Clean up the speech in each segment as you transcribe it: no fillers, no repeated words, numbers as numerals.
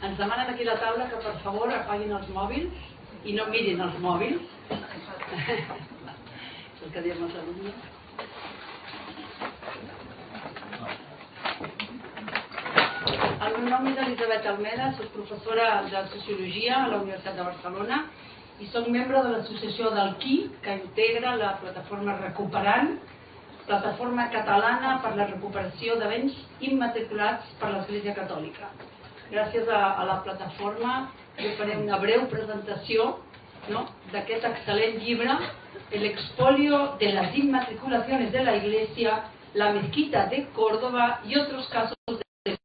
Ens demanen aquí a la taula que per favor apaguin els mòbils i no mirin els mòbils. És el que diem els alumnes. El meu nom és Elisabet Almeda, soc professora de Sociologia a la Universitat de Barcelona i soc membre de l'associació del QI, que integra la plataforma Recuperant, plataforma catalana per la recuperació de béns immatriculats per l'Església Catòlica. Gràcies a la plataforma jo faré una breu presentació d'aquest excel·lent llibre El expolio de las inmatriculaciones de la Iglesia, la mezquita de Córdoba y otros casos de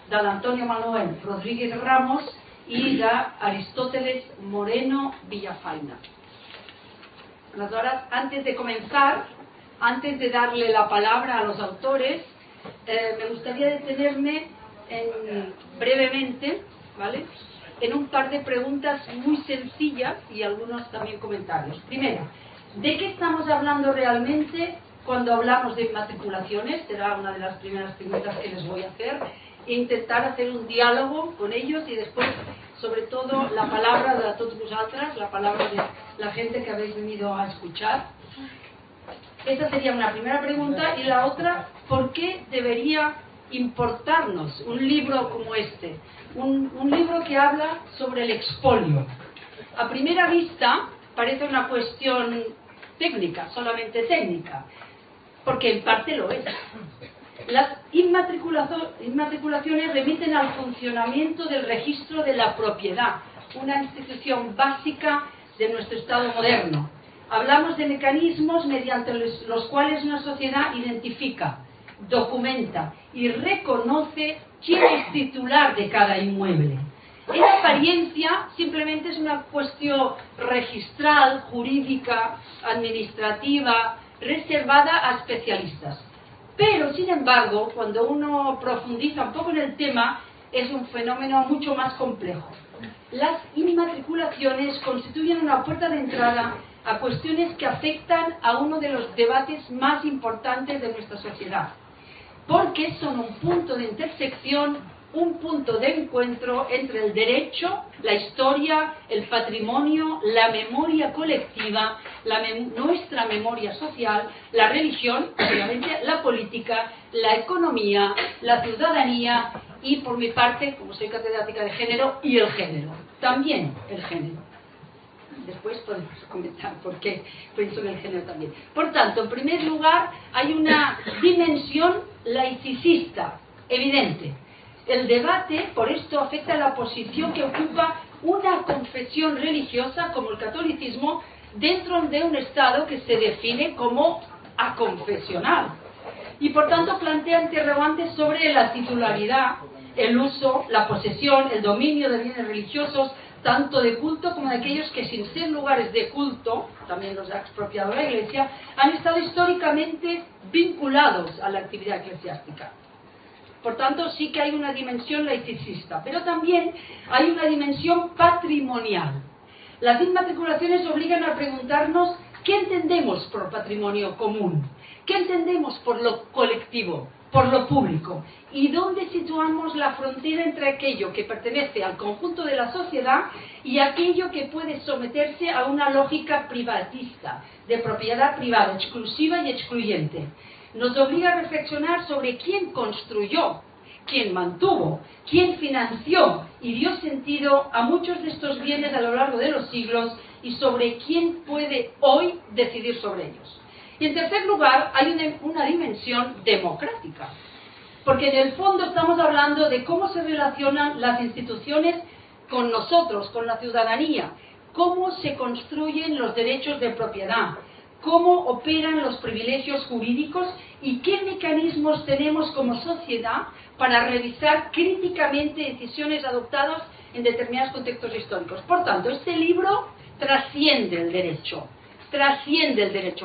l'Antonio Manuel Rodríguez Ramos y de Aristóteles Moreno Villafaina. Ahora, antes de comenzar, antes de darle la palabra a los autores, me gustaría detenerme brevemente, ¿vale?, en un par de preguntas muy sencillas y algunos también comentarios. Primero, ¿de qué estamos hablando realmente cuando hablamos de inmatriculaciones? Será una de las primeras preguntas que les voy a hacer. E intentar hacer un diálogo con ellos y después, sobre todo, la palabra de todos vosotras, la palabra de la gente que habéis venido a escuchar. Esa sería una primera pregunta. Y la otra, ¿por qué debería importarnos un libro como este? Un libro que habla sobre el expolio. A primera vista parece una cuestión técnica, solamente técnica, porque en parte lo es. Las inmatriculaciones remiten al funcionamiento del registro de la propiedad, una institución básica de nuestro Estado moderno. Hablamos de mecanismos mediante los cuales una sociedad identifica, documenta y reconoce quién es titular de cada inmueble. En apariencia simplemente es una cuestión registral, jurídica, administrativa, reservada a especialistas. Pero, sin embargo, cuando uno profundiza un poco en el tema, es un fenómeno mucho más complejo. Las inmatriculaciones constituyen una puerta de entrada a cuestiones que afectan a uno de los debates más importantes de nuestra sociedad, porque son un punto de intersección, un punto de encuentro entre el derecho, la historia, el patrimonio, la memoria colectiva, nuestra memoria social, la religión, obviamente la política, la economía, la ciudadanía y, por mi parte, como soy catedrática de género, y el género, también el género. Después podemos comentar por qué pienso en el género también. Por tanto, en primer lugar, hay una dimensión laicista, evidente. El debate, por esto, afecta a la posición que ocupa una confesión religiosa, como el catolicismo, dentro de un Estado que se define como aconfesional. Y, por tanto, plantea interrogantes sobre la titularidad, el uso, la posesión, el dominio de bienes religiosos, tanto de culto como de aquellos que, sin ser lugares de culto, también los ha expropiado la Iglesia, han estado históricamente vinculados a la actividad eclesiástica. Por tanto, sí que hay una dimensión laicista, pero también hay una dimensión patrimonial. Las inmatriculaciones obligan a preguntarnos qué entendemos por patrimonio común, qué entendemos por lo colectivo, por lo público, y dónde situamos la frontera entre aquello que pertenece al conjunto de la sociedad y aquello que puede someterse a una lógica privatista, de propiedad privada, exclusiva y excluyente. Nos obliga a reflexionar sobre quién construyó, quién mantuvo, quién financió y dio sentido a muchos de estos bienes a lo largo de los siglos y sobre quién puede hoy decidir sobre ellos. Y en tercer lugar, hay una dimensión democrática, porque en el fondo estamos hablando de cómo se relacionan las instituciones con nosotros, con la ciudadanía, cómo se construyen los derechos de propiedad, cómo operan los privilegios jurídicos y qué mecanismos tenemos como sociedad para revisar críticamente decisiones adoptadas en determinados contextos históricos. Por tanto, este libro trasciende el derecho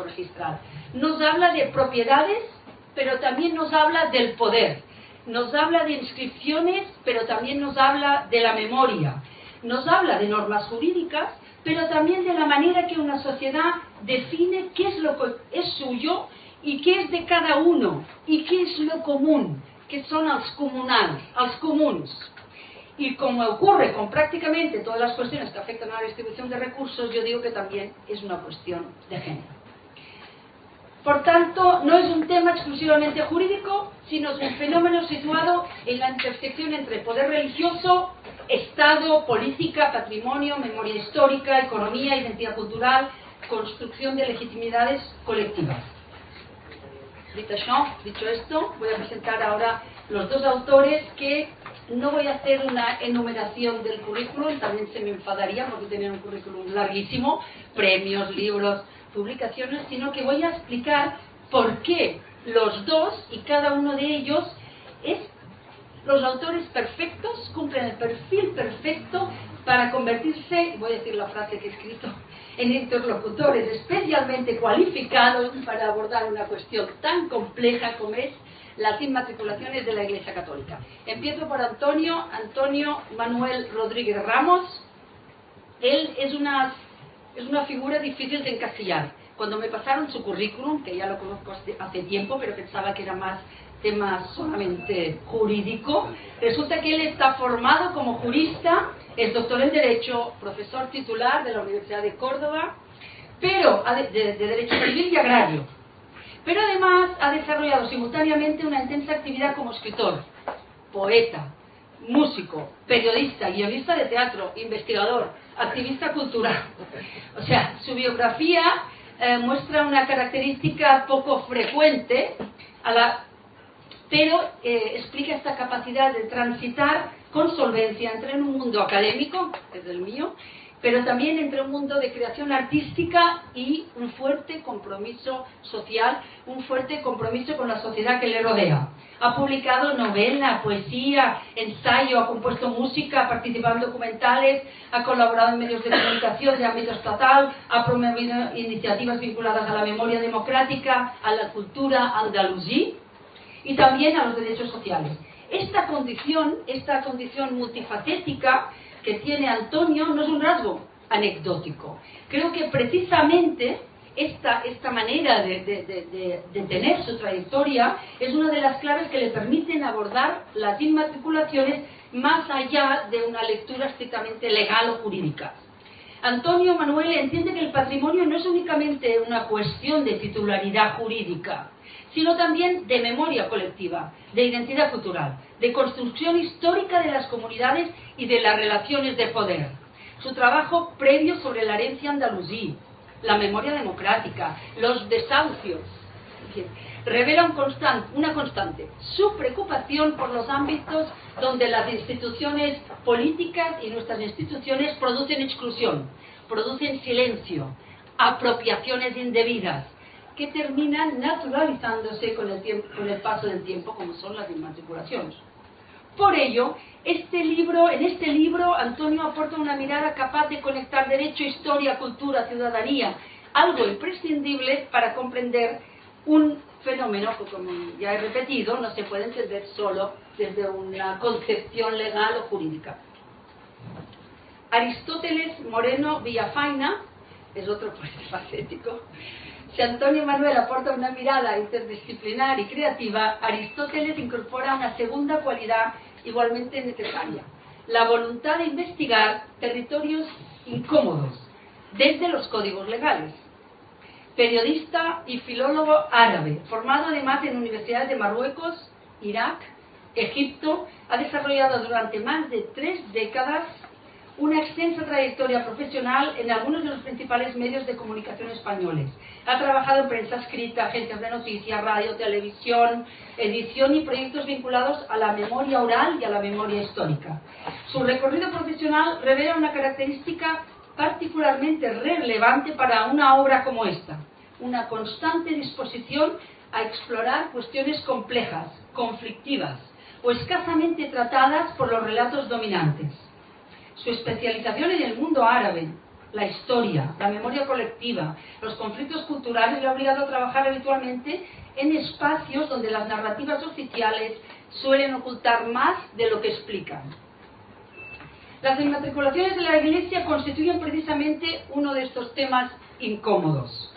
registral. Nos habla de propiedades, pero también nos habla del poder. Nos habla de inscripciones, pero también nos habla de la memoria. Nos habla de normas jurídicas, pero también de la manera que una sociedad define qué es lo que es suyo y qué es de cada uno, y qué es lo común, que són els comunals, els comuns. Y como ocurre con prácticamente todas las cuestiones que afectan a la distribución de recursos, yo digo que también es una cuestión de género. Por tanto, no es un tema exclusivamente jurídico, sino es un fenómeno situado en la intersección entre poder religioso, Estado, política, patrimonio, memoria histórica, economía, identidad cultural, construcción de legitimidades colectivas. Dicho esto, voy a presentar ahora los dos autores que no voy a hacer una enumeración del currículum, también se me enfadaría porque tenían un currículum larguísimo, premios, libros, publicaciones, sino que voy a explicar por qué los dos y cada uno de ellos es los autores perfectos, cumplen el perfil perfecto para convertirse, voy a decir la frase que he escrito, en interlocutores especialmente cualificados para abordar una cuestión tan compleja como es las inmatriculaciones de la Iglesia Católica. Empiezo por Antonio Manuel Rodríguez Ramos. Él es una figura difícil de encasillar. Cuando me pasaron su currículum, que ya lo conozco hace tiempo, pero pensaba que era más tema solamente jurídico, resulta que él está formado como jurista, es doctor en Derecho, profesor titular de la Universidad de Córdoba, pero de Derecho Civil y Agrario. Pero además ha desarrollado simultáneamente una intensa actividad como escritor, poeta, músico, periodista, guionista de teatro, investigador, activista cultural. O sea, su biografía muestra una característica poco frecuente, pero explica esta capacidad de transitar con solvencia entre un mundo académico, que es el mío, pero también entre un mundo de creación artística y un fuerte compromiso social, un fuerte compromiso con la sociedad que le rodea. Ha publicado novela, poesía, ensayo, ha compuesto música, ha participado en documentales, ha colaborado en medios de comunicación de ámbito estatal, ha promovido iniciativas vinculadas a la memoria democrática, a la cultura andalusí y también a los derechos sociales. Esta condición multifacética que tiene Antonio no es un rasgo anecdótico. Creo que precisamente esta manera de tener su trayectoria es una de las claves que le permiten abordar las inmatriculaciones más allá de una lectura estrictamente legal o jurídica. Antonio Manuel entiende que el patrimonio no es únicamente una cuestión de titularidad jurídica, sino también de memoria colectiva, de identidad cultural, de construcción histórica de las comunidades y de las relaciones de poder. Su trabajo previo sobre la herencia andalusí, la memoria democrática, los desahucios, revela una constante, su preocupación por los ámbitos donde las instituciones políticas y nuestras instituciones producen exclusión, producen silencio, apropiaciones indebidas, que terminan naturalizándose con el paso del tiempo, como son las inmatriculaciones. Por ello, en este libro, Antonio aporta una mirada capaz de conectar derecho, historia, cultura, ciudadanía, algo imprescindible para comprender un fenómeno que, como ya he repetido, no se puede entender solo desde una concepción legal o jurídica. Aristóteles Moreno Villafaina es otro polifacético. Si Antonio Manuel aporta una mirada interdisciplinar y creativa, Aristóteles incorpora una segunda cualidad igualmente necesaria: la voluntad de investigar territorios incómodos desde los códigos legales. Periodista y filólogo árabe, formado además en universidades de Marruecos, Irak, Egipto, ha desarrollado durante más de 3 décadas una extensa trayectoria profesional en algunos de los principales medios de comunicación españoles. Ha trabajado en prensa escrita, agencias de noticias, radio, televisión, edición y proyectos vinculados a la memoria oral y a la memoria histórica. Su recorrido profesional revela una característica particularmente relevante para una obra como esta: una constante disposición a explorar cuestiones complejas, conflictivas o escasamente tratadas por los relatos dominantes. Su especialización en el mundo árabe, la historia, la memoria colectiva, los conflictos culturales le ha obligado a trabajar habitualmente en espacios donde las narrativas oficiales suelen ocultar más de lo que explican. Las inmatriculaciones de la Iglesia constituyen precisamente uno de estos temas incómodos.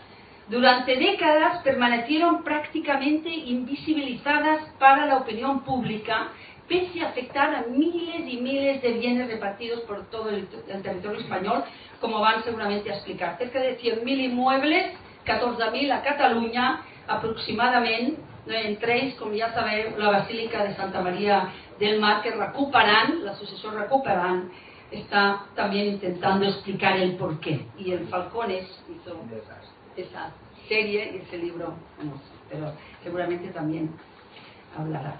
durante décadas permanecieron prácticamente invisibilizadas para la opinión pública, pese a afectar a miles y miles de bienes repartidos por todo el territorio español, como van seguramente a explicar. Cerca de 100.000 inmuebles, 14.000 a Catalunya, aproximadament, entre ells, com ja sabeu, la Basílica de Santa María del Mar, que recuperant, la sucessió recuperant, está también intentando explicar el porqué. Y el Falcones hizo esa serie y ese libro, famoso, pero seguramente también hablará.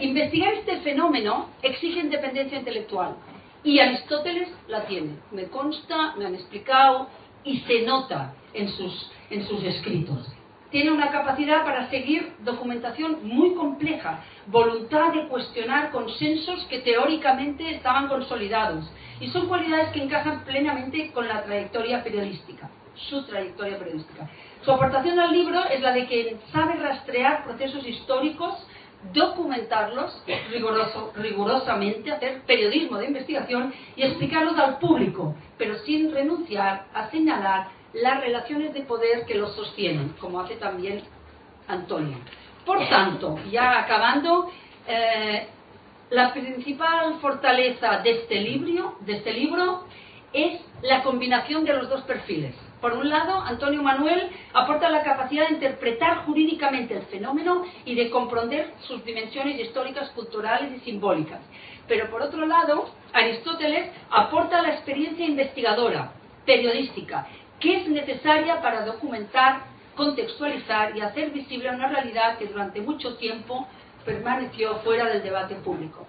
Investigar este fenómeno exige independencia intelectual y Aristóteles la tiene. Me consta, me han explicado y se nota en sus escritos. Tiene una capacidad para seguir documentación muy compleja, voluntad de cuestionar consensos que teóricamente estaban consolidados, y son cualidades que encajan plenamente con la trayectoria periodística, su trayectoria periodística. Su aportación al libro es la de quien sabe rastrear procesos históricos, documentarlos rigurosamente, hacer periodismo de investigación y explicarlos al público, pero sin renunciar a señalar las relaciones de poder que los sostienen, como hace también Antonio. Por tanto, ya acabando, la principal fortaleza de este libro es la combinación de los dos perfiles. Por un lado, Antonio Manuel aporta la capacidad de interpretar jurídicamente el fenómeno y de comprender sus dimensiones históricas, culturales y simbólicas. Pero por otro lado, Aristóteles aporta la experiencia investigadora, periodística, que es necesaria para documentar, contextualizar y hacer visible una realidad que durante mucho tiempo permaneció fuera del debate público.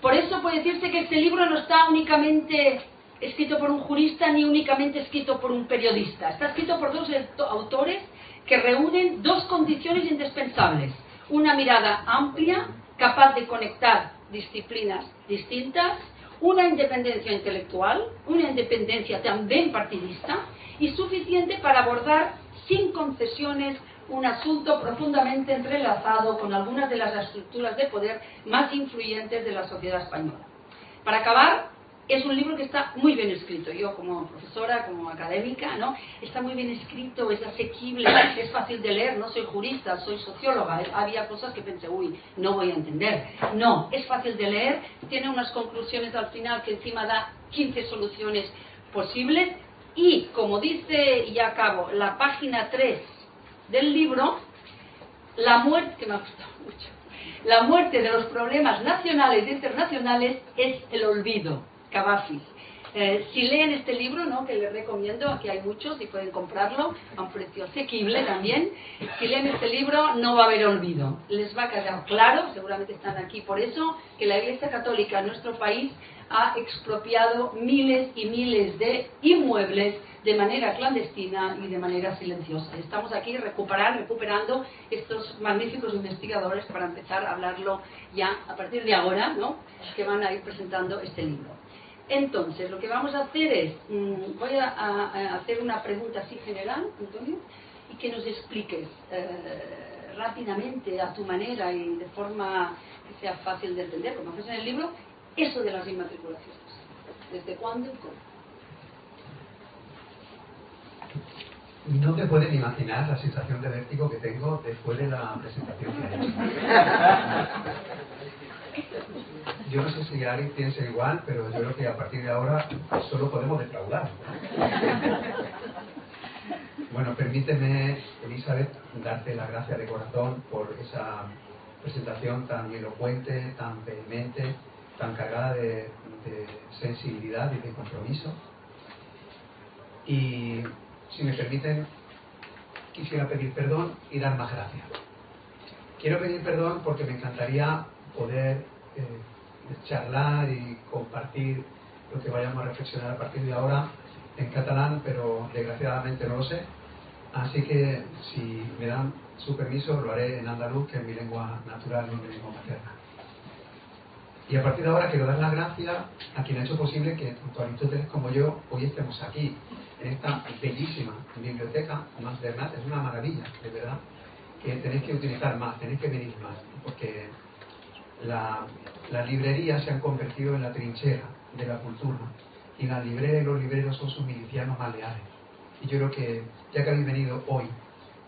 Por eso puede decirse que este libro no está únicamente escrito por un jurista ni únicamente escrito por un periodista. Está escrito por dos autores que reúnen dos condiciones indispensables: una mirada amplia, capaz de conectar disciplinas distintas, una independencia intelectual, una independencia también partidista, y suficiente para abordar sin concesiones un asunto profundamente entrelazado con algunas de las estructuras de poder más influyentes de la sociedad española. Para acabar, es un libro que está muy bien escrito. Yo, como profesora, como académica, ¿no?, está muy bien escrito, es asequible, es fácil de leer. No soy jurista, soy socióloga. Había cosas que pensé, uy, no voy a entender. No, es fácil de leer, tiene unas conclusiones al final que encima da 15 soluciones posibles. Y, como dice, y ya acabo, la página 3 del libro, la muerte, que me ha gustado mucho, la muerte de los problemas nacionales e internacionales es el olvido. Cavafis. Si leen este libro, ¿no?, que les recomiendo, aquí hay muchos y pueden comprarlo a un precio asequible también. Si leen este libro no va a haber olvido, les va a quedar claro, seguramente están aquí por eso, que la Iglesia Católica en nuestro país ha expropiado miles y miles de inmuebles de manera clandestina y de manera silenciosa. Estamos aquí recuperando estos magníficos investigadores para empezar a hablarlo ya a partir de ahora, ¿no?, que van a ir presentando este libro. Entonces, lo que vamos a hacer es, voy a hacer una pregunta así general, Antonio, y que nos expliques rápidamente, a tu manera y de forma que sea fácil de entender, como haces en el libro, eso de las inmatriculaciones. ¿Desde cuándo y cómo? No te pueden imaginar la sensación de vértigo que tengo después de la presentación que he hecho. Yo no sé si Ari piensa igual, pero yo creo que a partir de ahora solo podemos defraudar, ¿no? Bueno, permíteme, Elizabeth, darte las gracias de corazón por esa presentación tan elocuente, tan vehemente, tan cargada de sensibilidad y de compromiso. Y si me permiten, quisiera pedir perdón y dar más gracias. Quiero pedir perdón porque me encantaría poder charlar y compartir lo que vayamos a reflexionar a partir de ahora en catalán, pero desgraciadamente no lo sé. Así que, si me dan su permiso, lo haré en andaluz, que es mi lengua natural y mi lengua materna. Y a partir de ahora quiero dar las gracias a quien ha hecho posible que tanto Aristóteles como yo hoy estemos aquí, en esta bellísima biblioteca Mas Bernat. Es una maravilla, de verdad, que tenéis que utilizar más, tenéis que venir más, porque las librerías se han convertido en la trinchera de la cultura, y las libreras y los libreros son sus milicianos más leales. Y yo creo que ya que habéis venido hoy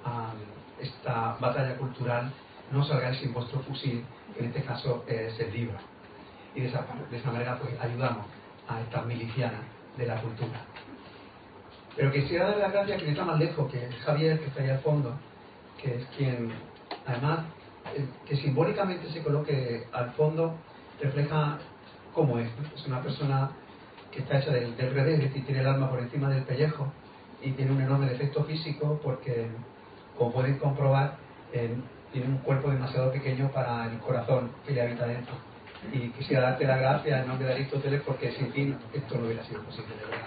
a esta batalla cultural, no salgáis sin vuestro fusil, que en este caso es el libro. Y de esa manera pues ayudamos a estas milicianas de la cultura. Pero quisiera dar las gracias a quien está más lejos, que es Javier, que está ahí al fondo, que es quien, además, que simbólicamente se coloque al fondo, refleja cómo es. Es una persona que está hecha del revés, es decir, tiene el alma por encima del pellejo y tiene un enorme defecto físico porque, como pueden comprobar, tiene un cuerpo demasiado pequeño para el corazón que le habita dentro. Y quisiera darte las gracias en nombre de Aristóteles, porque sin ti esto no hubiera sido posible, de verdad.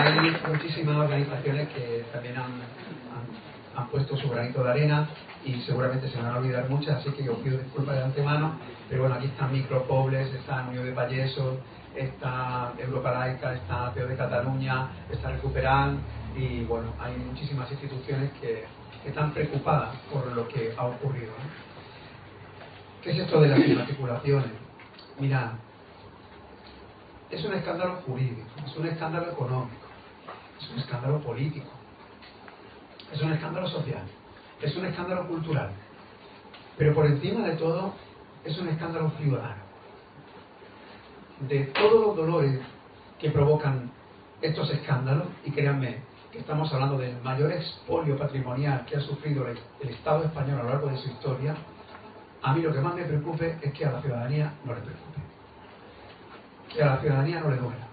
Hay muchísimas organizaciones que también han puesto su granito de arena y seguramente se me van a olvidar muchas, así que yo pido disculpas de antemano, pero bueno, aquí están Micropobles, está Unión de Vallesos, está Europa Laica, está PO de Cataluña, está Recuperan, y bueno, hay muchísimas instituciones que están preocupadas por lo que ha ocurrido, ¿no? ¿Qué es esto de las inmatriculaciones? Mirad, es un escándalo jurídico, es un escándalo económico, es un escándalo político, es un escándalo social, es un escándalo cultural, pero por encima de todo es un escándalo ciudadano. De todos los dolores que provocan estos escándalos, y créanme que estamos hablando del mayor expolio patrimonial que ha sufrido el Estado español a lo largo de su historia, a mí lo que más me preocupe es que a la ciudadanía no le preocupe, que a la ciudadanía no le duela.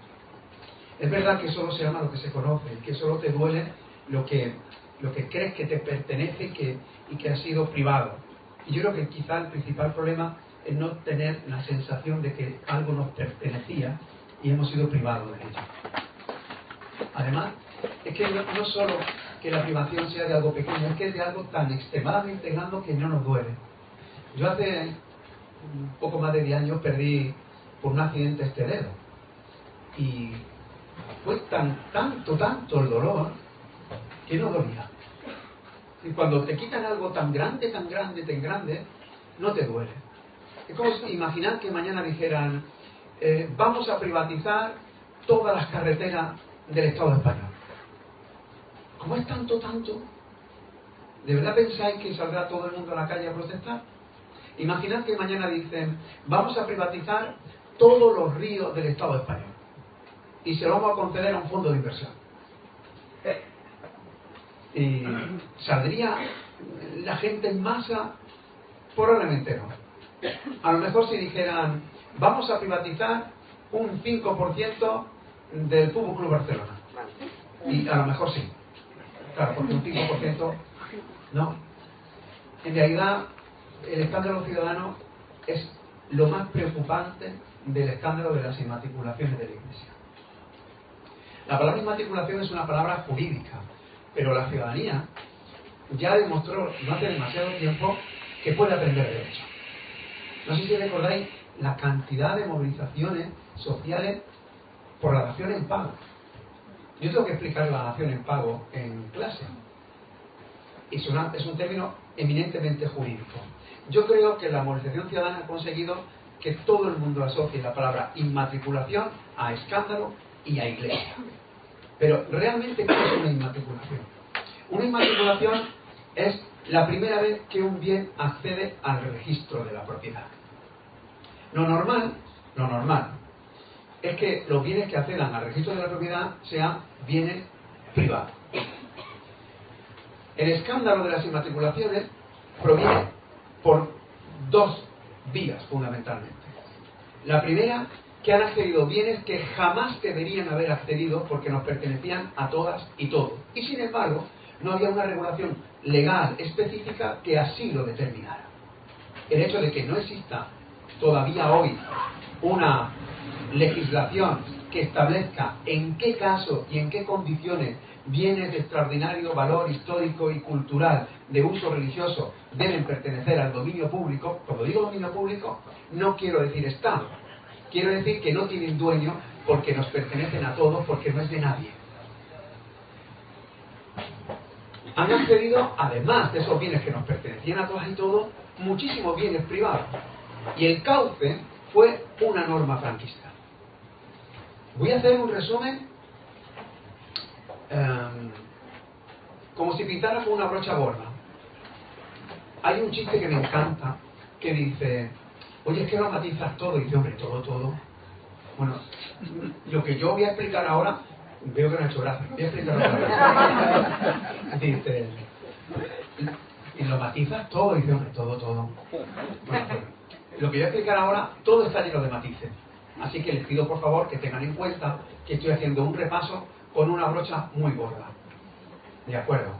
Es verdad que solo se ama lo que se conoce, que solo te duele lo que crees que te pertenece y que ha sido privado. Y yo creo que quizá el principal problema es no tener la sensación de que algo nos pertenecía y hemos sido privados de ello. Además, es que no solo que la privación sea de algo pequeño, es que es de algo tan extremadamente grande que no nos duele. Yo hace un poco más de 10 años perdí por un accidente este dedo. Y fue tanto el dolor que no dolía. Y cuando te quitan algo tan grande, no te duele. Es como imaginar que mañana dijeran vamos a privatizar todas las carreteras del Estado español. ¿Cómo es tanto? ¿De verdad pensáis que saldrá todo el mundo a la calle a protestar? Imaginad que mañana dicen vamos a privatizar todos los ríos del Estado español y se lo vamos a conceder a un fondo de inversión. Y ¿saldría la gente en masa? Probablemente no. A lo mejor si dijeran vamos a privatizar un 5% del Fútbol Club Barcelona, y a lo mejor sí, claro, porque un 5% no. En realidad el escándalo ciudadano es lo más preocupante del escándalo de las inmatriculaciones de la Iglesia. La palabra inmatriculación es una palabra jurídica, pero la ciudadanía ya demostró no hace demasiado tiempo que puede aprender derecho. No sé si recordáis la cantidad de movilizaciones sociales por la dación en pago. Yo tengo que explicar la dación en pago en clase. Es un término eminentemente jurídico. Yo creo que la movilización ciudadana ha conseguido que todo el mundo asocie la palabra inmatriculación a escándalo y a iglesia. Pero realmente, ¿qué es una inmatriculación? Una inmatriculación es la primera vez que un bien accede al registro de la propiedad. Lo normal es que los bienes que accedan al registro de la propiedad sean bienes privados. El escándalo de las inmatriculaciones proviene por dos vías fundamentalmente. La primera, que han accedido bienes que jamás deberían haber accedido porque nos pertenecían a todas y todos. Y sin embargo, no había una regulación legal específica que así lo determinara. El hecho de que no exista todavía hoy una legislación que establezca en qué caso y en qué condiciones bienes de extraordinario valor histórico y cultural de uso religioso deben pertenecer al dominio público. Cuando digo dominio público, no quiero decir Estado. Quiero decir que no tienen dueño porque nos pertenecen a todos, porque no es de nadie. Han accedido, además de esos bienes que nos pertenecían a todas y todos, muchísimos bienes privados. Y el cauce fue una norma franquista. Voy a hacer un resumen como si pintara con una brocha gorda. Hay un chiste que me encanta que dice, oye, es que lo matizas todo. Y dice, hombre, todo. Bueno, lo que yo voy a explicar ahora, veo que no ha hecho gracia, voy a explicar ahora. Dice, y lo matizas todo. Y dice, hombre, todo. Bueno, pues, lo que voy a explicar ahora, todo está lleno de matices. Así que les pido por favor que tengan en cuenta que estoy haciendo un repaso con una brocha muy gorda. ¿De acuerdo?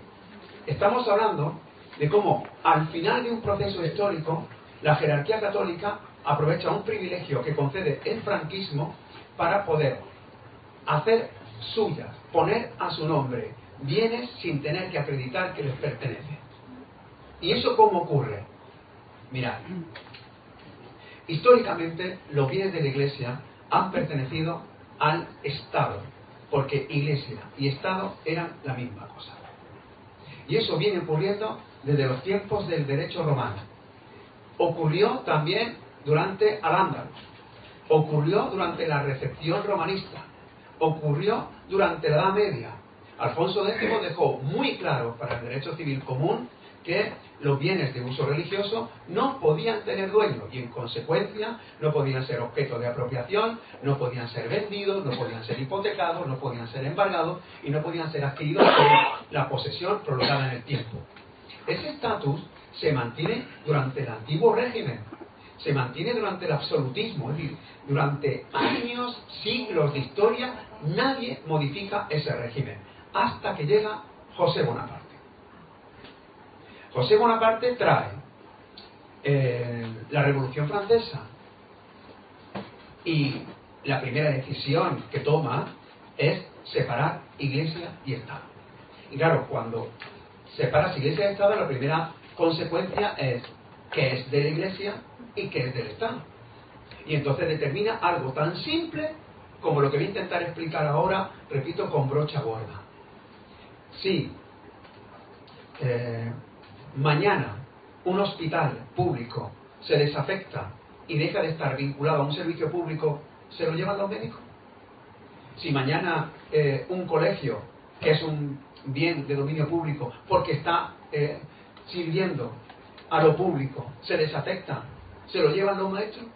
Estamos hablando de cómo al final de un proceso histórico la jerarquía católica aprovecha un privilegio que concede el franquismo para poder hacer suyas, poner a su nombre bienes sin tener que acreditar que les pertenece. ¿Y eso cómo ocurre? Mirad, históricamente los bienes de la Iglesia han pertenecido al Estado, porque Iglesia y Estado eran la misma cosa. Y eso viene ocurriendo desde los tiempos del derecho romano. Ocurrió también durante Al-Ándalus, ocurrió durante la recepción romanista, ocurrió durante la Edad Media. Alfonso X dejó muy claro para el derecho civil común que los bienes de uso religioso no podían tener dueño y en consecuencia no podían ser objeto de apropiación, no podían ser vendidos, no podían ser hipotecados, no podían ser embargados y no podían ser adquiridos por la posesión prolongada en el tiempo. Ese estatus se mantiene durante el antiguo régimen, se mantiene durante el absolutismo, es decir, durante años, siglos de historia, nadie modifica ese régimen, hasta que llega José Bonaparte. José Bonaparte trae la Revolución Francesa y la primera decisión que toma es separar Iglesia y Estado. Y claro, cuando separas Iglesia y Estado, la primera consecuencia es qué es de la Iglesia y qué es del Estado. Y entonces determina algo tan simple como lo que voy a intentar explicar ahora, repito, con brocha gorda. Si mañana un hospital público se desafecta y deja de estar vinculado a un servicio público, ¿se lo llevan los médicos? Si mañana un colegio, que es un bien de dominio público, porque está sirviendo a lo público, se desafecta, ¿se lo llevan los maestros?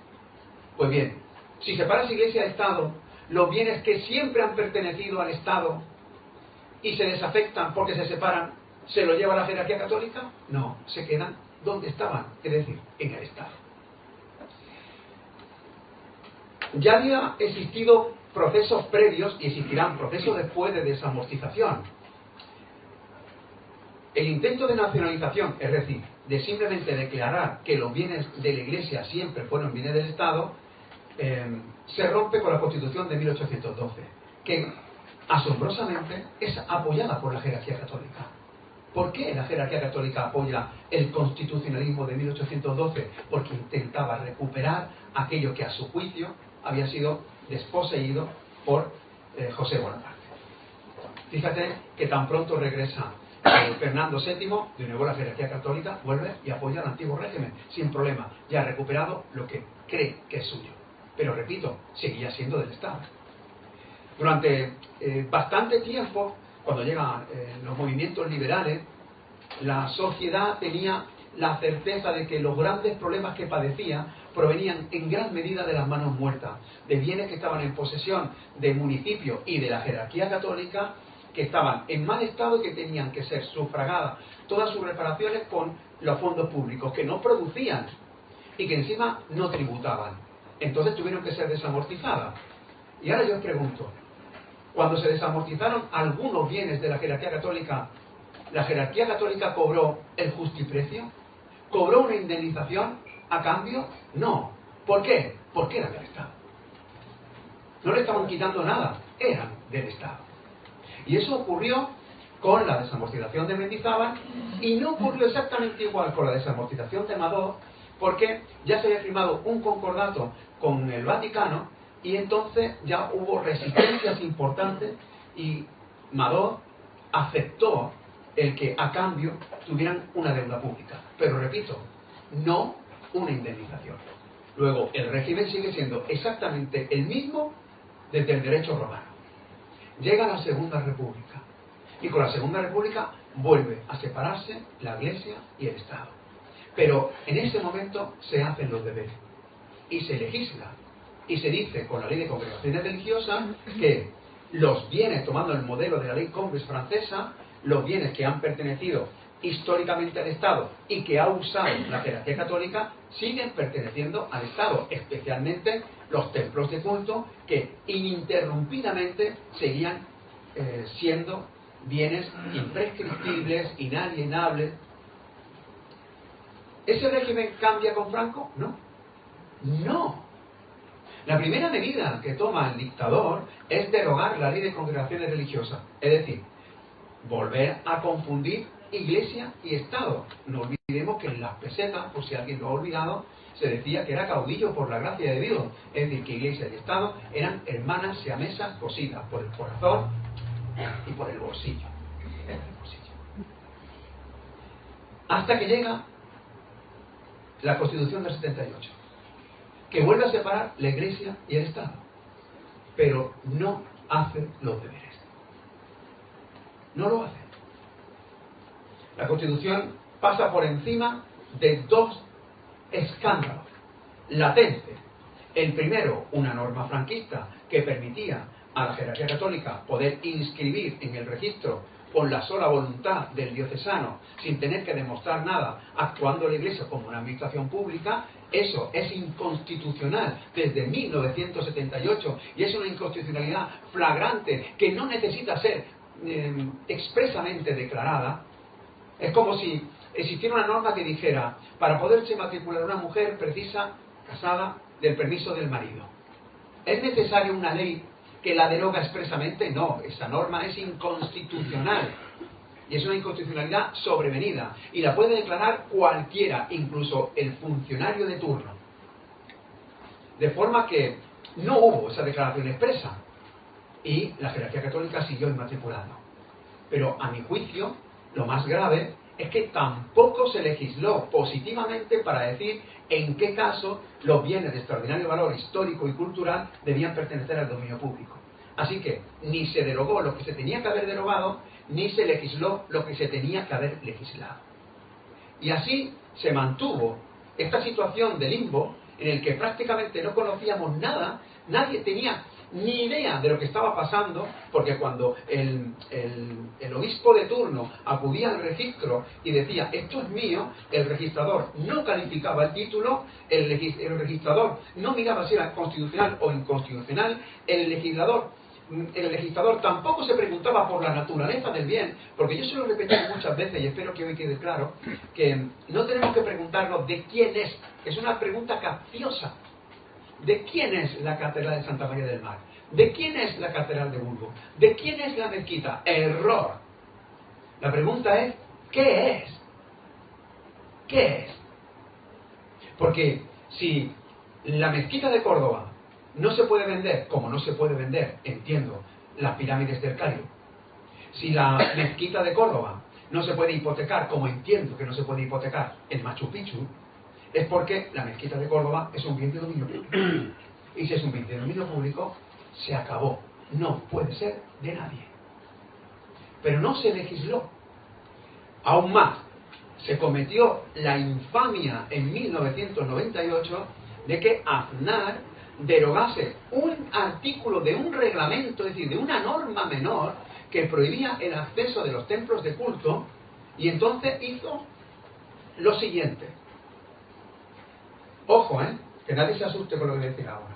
Pues bien, si separas Iglesia de Estado, los bienes que siempre han pertenecido al Estado y se desafectan porque se separan, ¿se lo lleva la jerarquía católica? No, se quedan donde estaban, es decir, en el Estado. Ya había existido procesos previos y existirán procesos después de desamortización. El intento de nacionalización, es decir, de simplemente declarar que los bienes de la Iglesia siempre fueron bienes del Estado, se rompe con la Constitución de 1812, que asombrosamente es apoyada por la jerarquía católica. ¿Por qué la jerarquía católica apoya el constitucionalismo de 1812? Porque intentaba recuperar aquello que a su juicio había sido desposeído por José Bonaparte. Fíjate que tan pronto regresa Fernando VII, de nuevo la jerarquía católica vuelve y apoya el antiguo régimen, sin problema, ya ha recuperado lo que cree que es suyo. Pero repito, seguía siendo del Estado. Durante bastante tiempo, cuando llegan los movimientos liberales, la sociedad tenía la certeza de que los grandes problemas que padecía provenían en gran medida de las manos muertas, de bienes que estaban en posesión del municipio y de la jerarquía católica, que estaban en mal estado y que tenían que ser sufragadas todas sus reparaciones con los fondos públicos, que no producían y que encima no tributaban. Entonces tuvieron que ser desamortizadas. Y ahora yo os pregunto, cuando se desamortizaron algunos bienes de la jerarquía católica cobró el justiprecio? ¿Cobró una indemnización a cambio? No. ¿Por qué? Porque eran del Estado. No le estaban quitando nada, eran del Estado. Y eso ocurrió con la desamortización de Mendizábal y no ocurrió exactamente igual con la desamortización de Amador, porque ya se había firmado un concordato con el Vaticano y entonces ya hubo resistencias importantes y Amador aceptó el que a cambio tuvieran una deuda pública. Pero repito, no una indemnización. Luego, el régimen sigue siendo exactamente el mismo desde el derecho romano. Llega la Segunda República, y con la Segunda República vuelve a separarse la Iglesia y el Estado. Pero en ese momento se hacen los deberes, y se legisla, y se dice con la ley de congregaciones religiosas que los bienes, tomando el modelo de la ley Combes francesa, los bienes que han pertenecido históricamente al Estado y que ha usado la jerarquía católica siguen perteneciendo al Estado, especialmente los templos de culto que ininterrumpidamente seguían siendo bienes imprescriptibles, inalienables. ¿Ese régimen cambia con Franco? No. No. La primera medida que toma el dictador es derogar la ley de congregaciones religiosas, es decir, volver a confundir Iglesia y Estado. No olvidemos que en las pesetas, por si alguien lo ha olvidado, se decía que era caudillo por la gracia de Dios, es decir, que Iglesia y Estado eran hermanas siamesas cosidas por el corazón y por el bolsillo. Hasta que llega la Constitución del 78, que vuelve a separar la Iglesia y el Estado, pero no hace los deberes. No lo hace. La Constitución pasa por encima de dos escándalos latentes. El primero, una norma franquista que permitía a la jerarquía católica poder inscribir en el registro con la sola voluntad del diocesano, sin tener que demostrar nada, actuando la Iglesia como una administración pública. Eso es inconstitucional desde 1978 y es una inconstitucionalidad flagrante que no necesita ser expresamente declarada. Es como si existiera una norma que dijera: para poderse matricular una mujer precisa, casada, del permiso del marido. ¿Es necesaria una ley que la deroga expresamente? No, esa norma es inconstitucional y es una inconstitucionalidad sobrevenida y la puede declarar cualquiera, incluso el funcionario de turno. De forma que no hubo esa declaración expresa y la jerarquía católica siguió inmatriculando. Pero a mi juicio, lo más grave es que tampoco se legisló positivamente para decir en qué caso los bienes de extraordinario valor histórico y cultural debían pertenecer al dominio público. Así que ni se derogó lo que se tenía que haber derogado, ni se legisló lo que se tenía que haber legislado. Y así se mantuvo esta situación de limbo en el que prácticamente no conocíamos nada, nadie tenía ni idea de lo que estaba pasando, porque cuando el obispo de turno acudía al registro y decía esto es mío, el registrador no calificaba el título, el registrador no miraba si era constitucional o inconstitucional, el legislador tampoco se preguntaba por la naturaleza del bien, porque yo se lo he repetido muchas veces y espero que hoy quede claro, que no tenemos que preguntarnos de quién es una pregunta capciosa. ¿De quién es la Catedral de Santa María del Mar? ¿De quién es la Catedral de Burgos? ¿De quién es la mezquita? Error. La pregunta es, ¿qué es? ¿Qué es? Porque si la mezquita de Córdoba no se puede vender, como no se puede vender, entiendo, las pirámides del Cairo, si la mezquita de Córdoba no se puede hipotecar, como entiendo que no se puede hipotecar el Machu Picchu, es porque la mezquita de Córdoba es un bien de dominio público. Y si es un bien de dominio público, se acabó. No puede ser de nadie. Pero no se legisló. Aún más, se cometió la infamia en 1998 de que Aznar derogase un artículo de un reglamento, es decir, de una norma menor que prohibía el acceso de los templos de culto, y entonces hizo lo siguiente. Ojo, que nadie se asuste con lo que voy a decir ahora.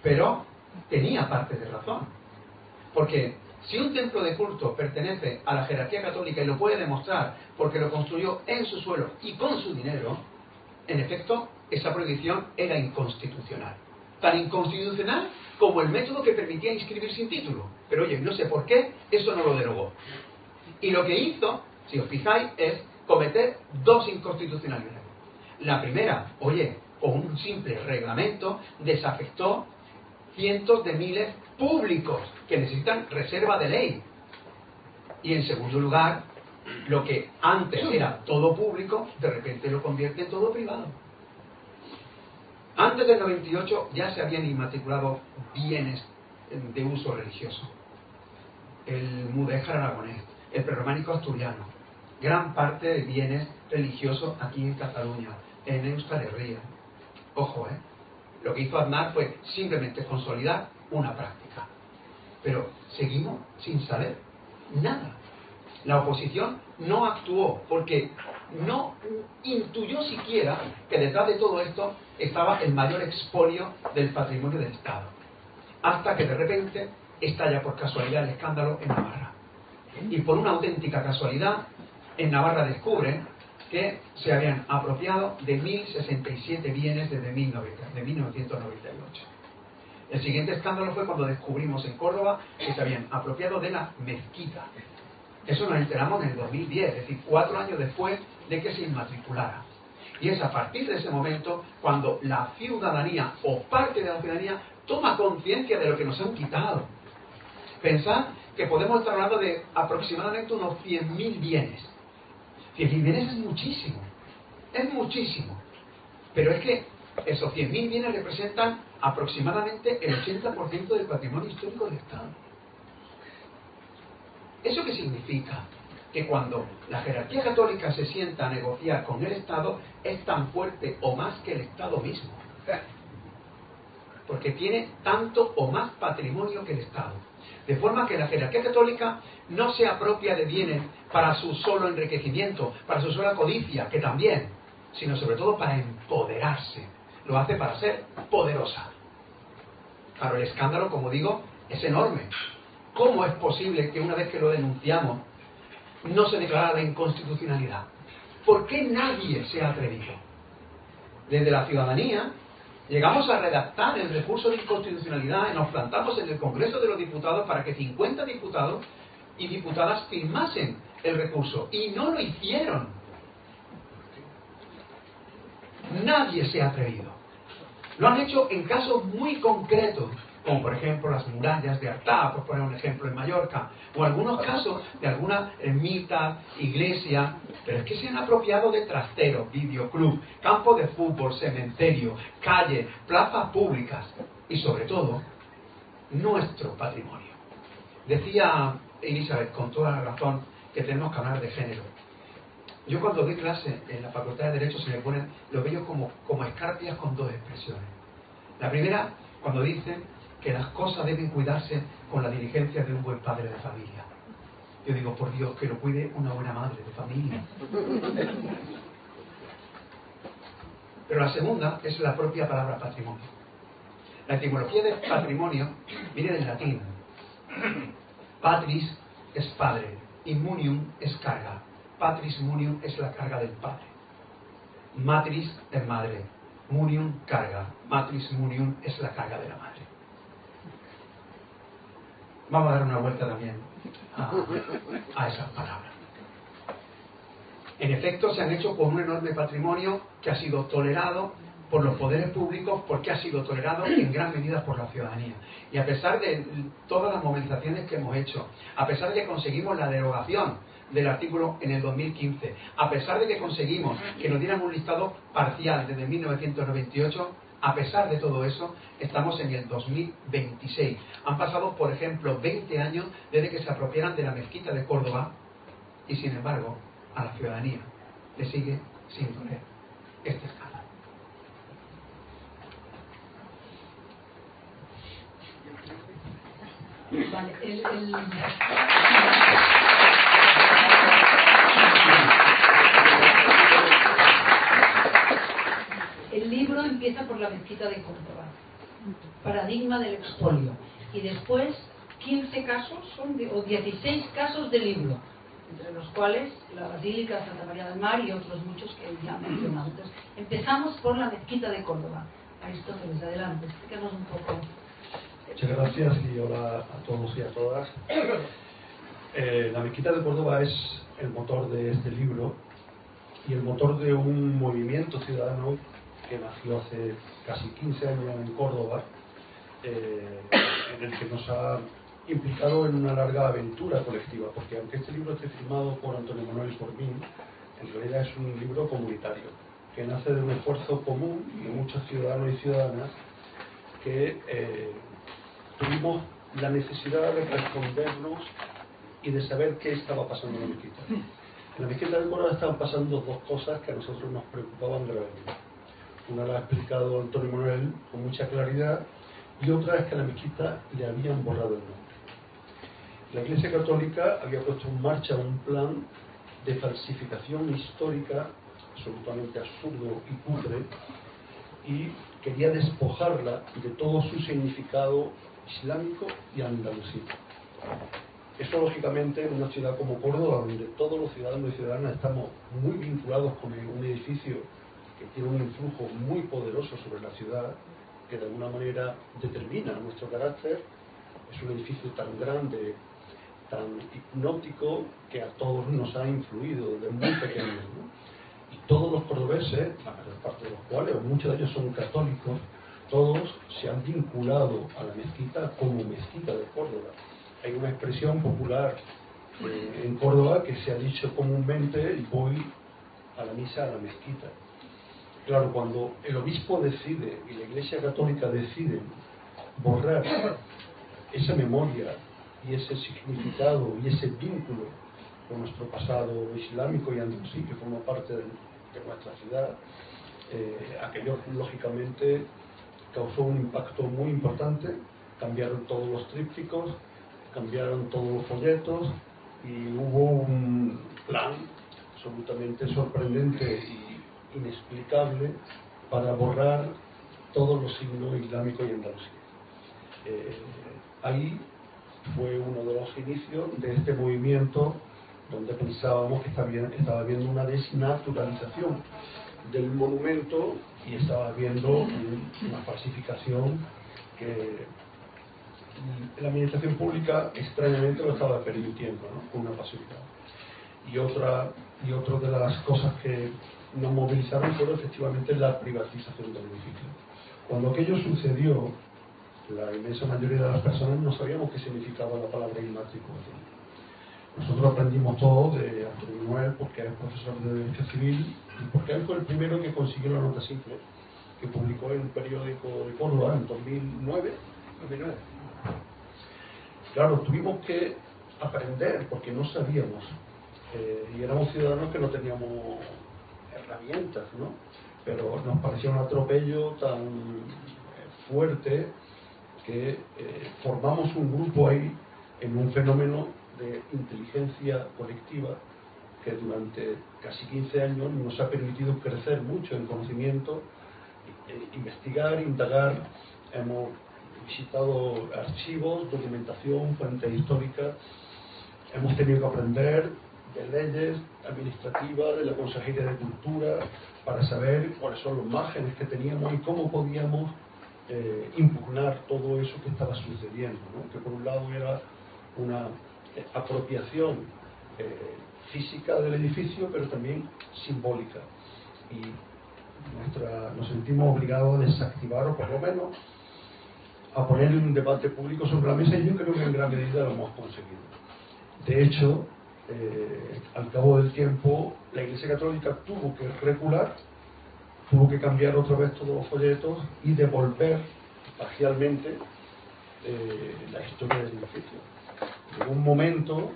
Pero tenía parte de razón. Porque si un templo de culto pertenece a la jerarquía católica y lo puede demostrar porque lo construyó en su suelo y con su dinero, en efecto, esa prohibición era inconstitucional. Tan inconstitucional como el método que permitía inscribir sin título. Pero oye, no sé por qué, eso no lo derogó. Y lo que hizo, si os fijáis, es cometer dos inconstitucionalidades. La primera, oye, con un simple reglamento desafectó cientos de miles públicos que necesitan reserva de ley. Y en segundo lugar, lo que antes era todo público, de repente lo convierte en todo privado. Antes del 98 ya se habían inmatriculado bienes de uso religioso. El mudéjar aragonés, el prerrománico asturiano, gran parte de bienes religiosos aquí en Cataluña, en Euskal Herria. Ojo, lo que hizo Aznar fue simplemente consolidar una práctica. Pero seguimos sin saber nada. La oposición no actuó porque no intuyó siquiera que detrás de todo esto estaba el mayor expolio del patrimonio del Estado. Hasta que de repente estalla por casualidad el escándalo en Navarra. Y por una auténtica casualidad, en Navarra descubren que se habían apropiado de 1.067 bienes desde 1998. El siguiente escándalo fue cuando descubrimos en Córdoba que se habían apropiado de la mezquita. Eso nos enteramos en el 2010, es decir, 4 años después de que se inmatriculara. Y es a partir de ese momento cuando la ciudadanía o parte de la ciudadanía toma conciencia de lo que nos han quitado. Pensad que podemos estar hablando de aproximadamente unos 100.000 bienes. 100.000 bienes es muchísimo. Pero es que esos 100.000 bienes representan aproximadamente el 80% del patrimonio histórico del Estado. ¿Eso qué significa? Que cuando la jerarquía católica se sienta a negociar con el Estado, es tan fuerte o más que el Estado mismo. Porque tiene tanto o más patrimonio que el Estado. De forma que la jerarquía católica no se apropia de bienes para su solo enriquecimiento, para su sola codicia, que también, sino sobre todo para empoderarse. Lo hace para ser poderosa. Claro, el escándalo, como digo, es enorme. ¿Cómo es posible que una vez que lo denunciamos no se declarara la inconstitucionalidad? ¿Por qué nadie se ha atrevido? Desde la ciudadanía llegamos a redactar el recurso de inconstitucionalidad y nos plantamos en el Congreso de los Diputados para que 50 diputados y diputadas firmasen el recurso. Y no lo hicieron. Nadie se ha atrevido. Lo han hecho en casos muy concretos, como por ejemplo las murallas de Artà, por poner un ejemplo en Mallorca, o algunos casos de alguna ermita, iglesia, pero es que se han apropiado de trasteros, videoclub, campo de fútbol, cementerio, calle, plazas públicas y sobre todo, nuestro patrimonio. Decía Elizabeth con toda la razón que tenemos que hablar de género. Yo cuando doy clase en la Facultad de Derecho se me ponen los vellos como escarpias con dos expresiones. La primera, cuando dicen que las cosas deben cuidarse con la diligencia de un buen padre de familia. Yo digo, por Dios, que lo cuide una buena madre de familia. Pero la segunda es la propia palabra patrimonio. La etimología de patrimonio viene del latín. Patris es padre y munium es carga. Patris munium es la carga del padre. Matris es madre. Munium, carga. Matris munium es la carga de la madre. Vamos a dar una vuelta también a esas palabras. En efecto, se han hecho con un enorme patrimonio que ha sido tolerado por los poderes públicos, porque ha sido tolerado en gran medida por la ciudadanía. Y a pesar de todas las movilizaciones que hemos hecho, a pesar de que conseguimos la derogación del artículo en el 2015, a pesar de que conseguimos que nos dieran un listado parcial desde 1998, a pesar de todo eso, estamos en el 2026. Han pasado, por ejemplo, 20 años desde que se apropiaran de la mezquita de Córdoba y, sin embargo, a la ciudadanía le sigue sin doler este escándalo. Vale, el libro empieza por la mezquita de Córdoba, paradigma del expolio, y después 15 casos o 16 casos de libro, entre los cuales la Basílica de Santa María del Mar y otros muchos que ya he mencionado. Entonces, empezamos por la mezquita de Córdoba. Aristóteles, adelante, explícanos un poco. Muchas gracias y hola a todos y a todas. La mezquita de Córdoba es el motor de este libro y el motor de un movimiento ciudadano que nació hace casi 15 años en Córdoba, en el que nos ha implicado en una larga aventura colectiva, porque aunque este libro esté firmado por Antonio Manuel y por mí, en realidad es un libro comunitario, que nace de un esfuerzo común de muchos ciudadanos y ciudadanas que tuvimos la necesidad de respondernos y de saber qué estaba pasando en la mezquita. En la mezquita de Córdoba estaban pasando dos cosas que a nosotros nos preocupaban gravemente. Una la ha explicado Antonio Manuel con mucha claridad, y otra es que a la mezquita le habían borrado el nombre. La Iglesia Católica había puesto en marcha un plan de falsificación histórica absolutamente absurdo y cutre, y quería despojarla de todo su significado islámico y andalusí. Eso, lógicamente, en una ciudad como Córdoba, donde todos los ciudadanos y ciudadanas estamos muy vinculados con un edificio que tiene un influjo muy poderoso sobre la ciudad, que de alguna manera determina nuestro carácter, es un edificio tan grande, tan hipnótico, que a todos nos ha influido desde muy pequeños, ¿no? Y todos los cordobeses, la mayor parte de los cuales, o muchos de ellos son católicos, todos se han vinculado a la mezquita como mezquita de Córdoba. Hay una expresión popular en Córdoba que se ha dicho comúnmente: voy a la misa a la mezquita. Claro, cuando el obispo decide y la Iglesia Católica decide borrar esa memoria y ese significado y ese vínculo con nuestro pasado islámico y andalusí, que forma parte de nuestra ciudad, aquello lógicamente causó un impacto muy importante. Cambiaron todos los trípticos, cambiaron todos los folletos, y hubo un plan absolutamente sorprendente y inexplicable para borrar todos los signos islámicos y andalusíes. Ahí fue uno de los inicios de este movimiento, donde pensábamos que estaba habiendo una desnaturalización del monumento y estaba habiendo una falsificación que la administración pública extrañamente lo estaba permitiendo, ¿no? Con una pasividad. Y otra de las cosas que nos movilizaron fue efectivamente la privatización del edificio. Cuando aquello sucedió, la inmensa mayoría de las personas no sabíamos qué significaba la palabra inmatriculación. Nosotros aprendimos todo de Antonio Manuel, porque es profesor de Derecho Civil, y porque él fue el primero que consiguió la nota simple, que publicó en un periódico de Córdoba en 2009. Claro, tuvimos que aprender porque no sabíamos, y éramos ciudadanos que no teníamos herramientas, ¿no? Pero nos parecía un atropello tan fuerte que formamos un grupo ahí en un fenómeno de inteligencia colectiva que durante casi 15 años nos ha permitido crecer mucho en conocimiento, investigar, indagar. Hemos visitado archivos, documentación, fuentes históricas, hemos tenido que aprender de leyes administrativas, de la Consejería de Cultura, para saber cuáles son los márgenes que teníamos y cómo podíamos impugnar todo eso que estaba sucediendo, ¿no? Que por un lado era una apropiación física del edificio, pero también simbólica, y nos sentimos obligados a desactivar, o por lo menos a poner un debate público sobre la mesa, y yo creo que en gran medida lo hemos conseguido. De hecho, al cabo del tiempo, la Iglesia Católica tuvo que recular, tuvo que cambiar otra vez todos los folletos y devolver parcialmente la historia del edificio. En un momento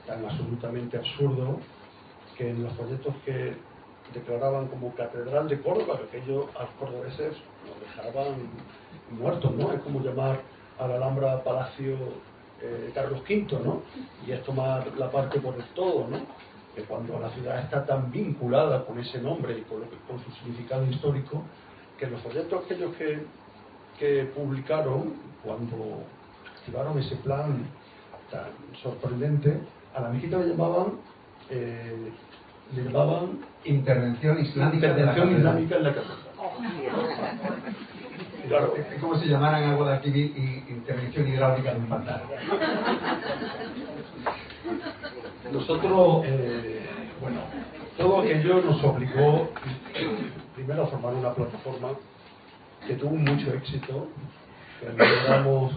tan absolutamente absurdo que en los folletos que declaraban como Catedral de Córdoba, que aquello a los cordobeses nos dejaban muertos, ¿no? Es como llamar a la Alhambra Palacio Carlos V, ¿no? Y es tomar la parte por el todo, ¿no? Que cuando la ciudad está tan vinculada con ese nombre y con su significado histórico, que los folletos aquellos que publicaron, cuando activaron ese plan tan sorprendente, a la mezquita le llamaban intervención islámica en la catedral. Claro, es como si llamaran algo de aquí intervención hidráulica de un pantano. Nosotros, bueno, todo aquello nos obligó primero a formar una plataforma que tuvo mucho éxito, que logramos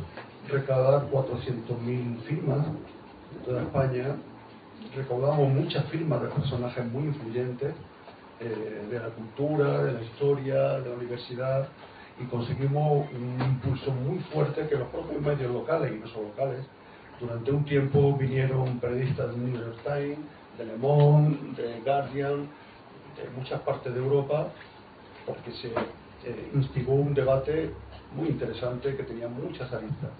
recaudar 400.000 firmas de toda España. Recaudamos muchas firmas de personajes muy influyentes de la cultura, de la historia, de la universidad, y conseguimos un impulso muy fuerte que los propios medios locales y no solo locales, durante un tiempo vinieron periodistas del New York Times, de Le Monde, de Guardian, de muchas partes de Europa, porque se instigó un debate muy interesante que tenía muchas aristas.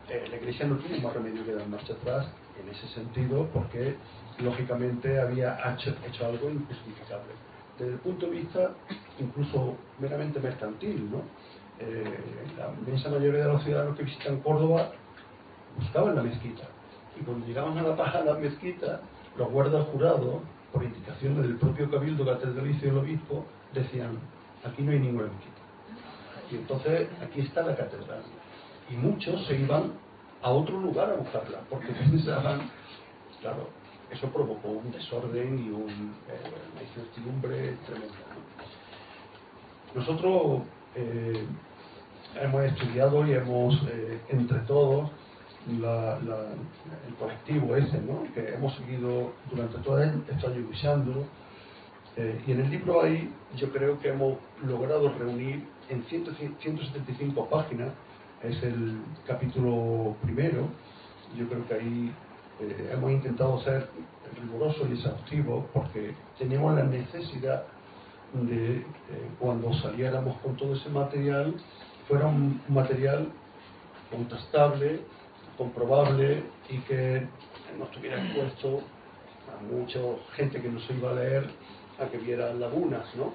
La Iglesia no tuvo más remedio que dar marcha atrás en ese sentido, porque lógicamente había hecho algo injustificable. Desde el punto de vista incluso meramente mercantil, ¿no? La inmensa mayoría de los ciudadanos que visitan Córdoba buscaban la mezquita, y cuando llegaban a la mezquita, los guardas jurados, por indicaciones del propio cabildo catedralicio y el obispo, decían: aquí no hay ninguna mezquita, y entonces aquí está la catedral. Y muchos se iban a otro lugar a buscarla, porque pensaban, claro, eso provocó un desorden y una incertidumbre tremenda, ¿no? Nosotros hemos estudiado y hemos, entre todos, el colectivo ese, ¿no?, que hemos seguido durante todo estos años luchando, y en el libro ahí yo creo que hemos logrado reunir en 175 páginas. Es el capítulo primero. Yo creo que ahí hemos intentado ser rigurosos y exhaustivos, porque teníamos la necesidad de, cuando saliéramos con todo ese material, fuera un material contrastable, comprobable, y que no estuviera expuesto a mucha gente que no se iba a leer a que viera lagunas, ¿no?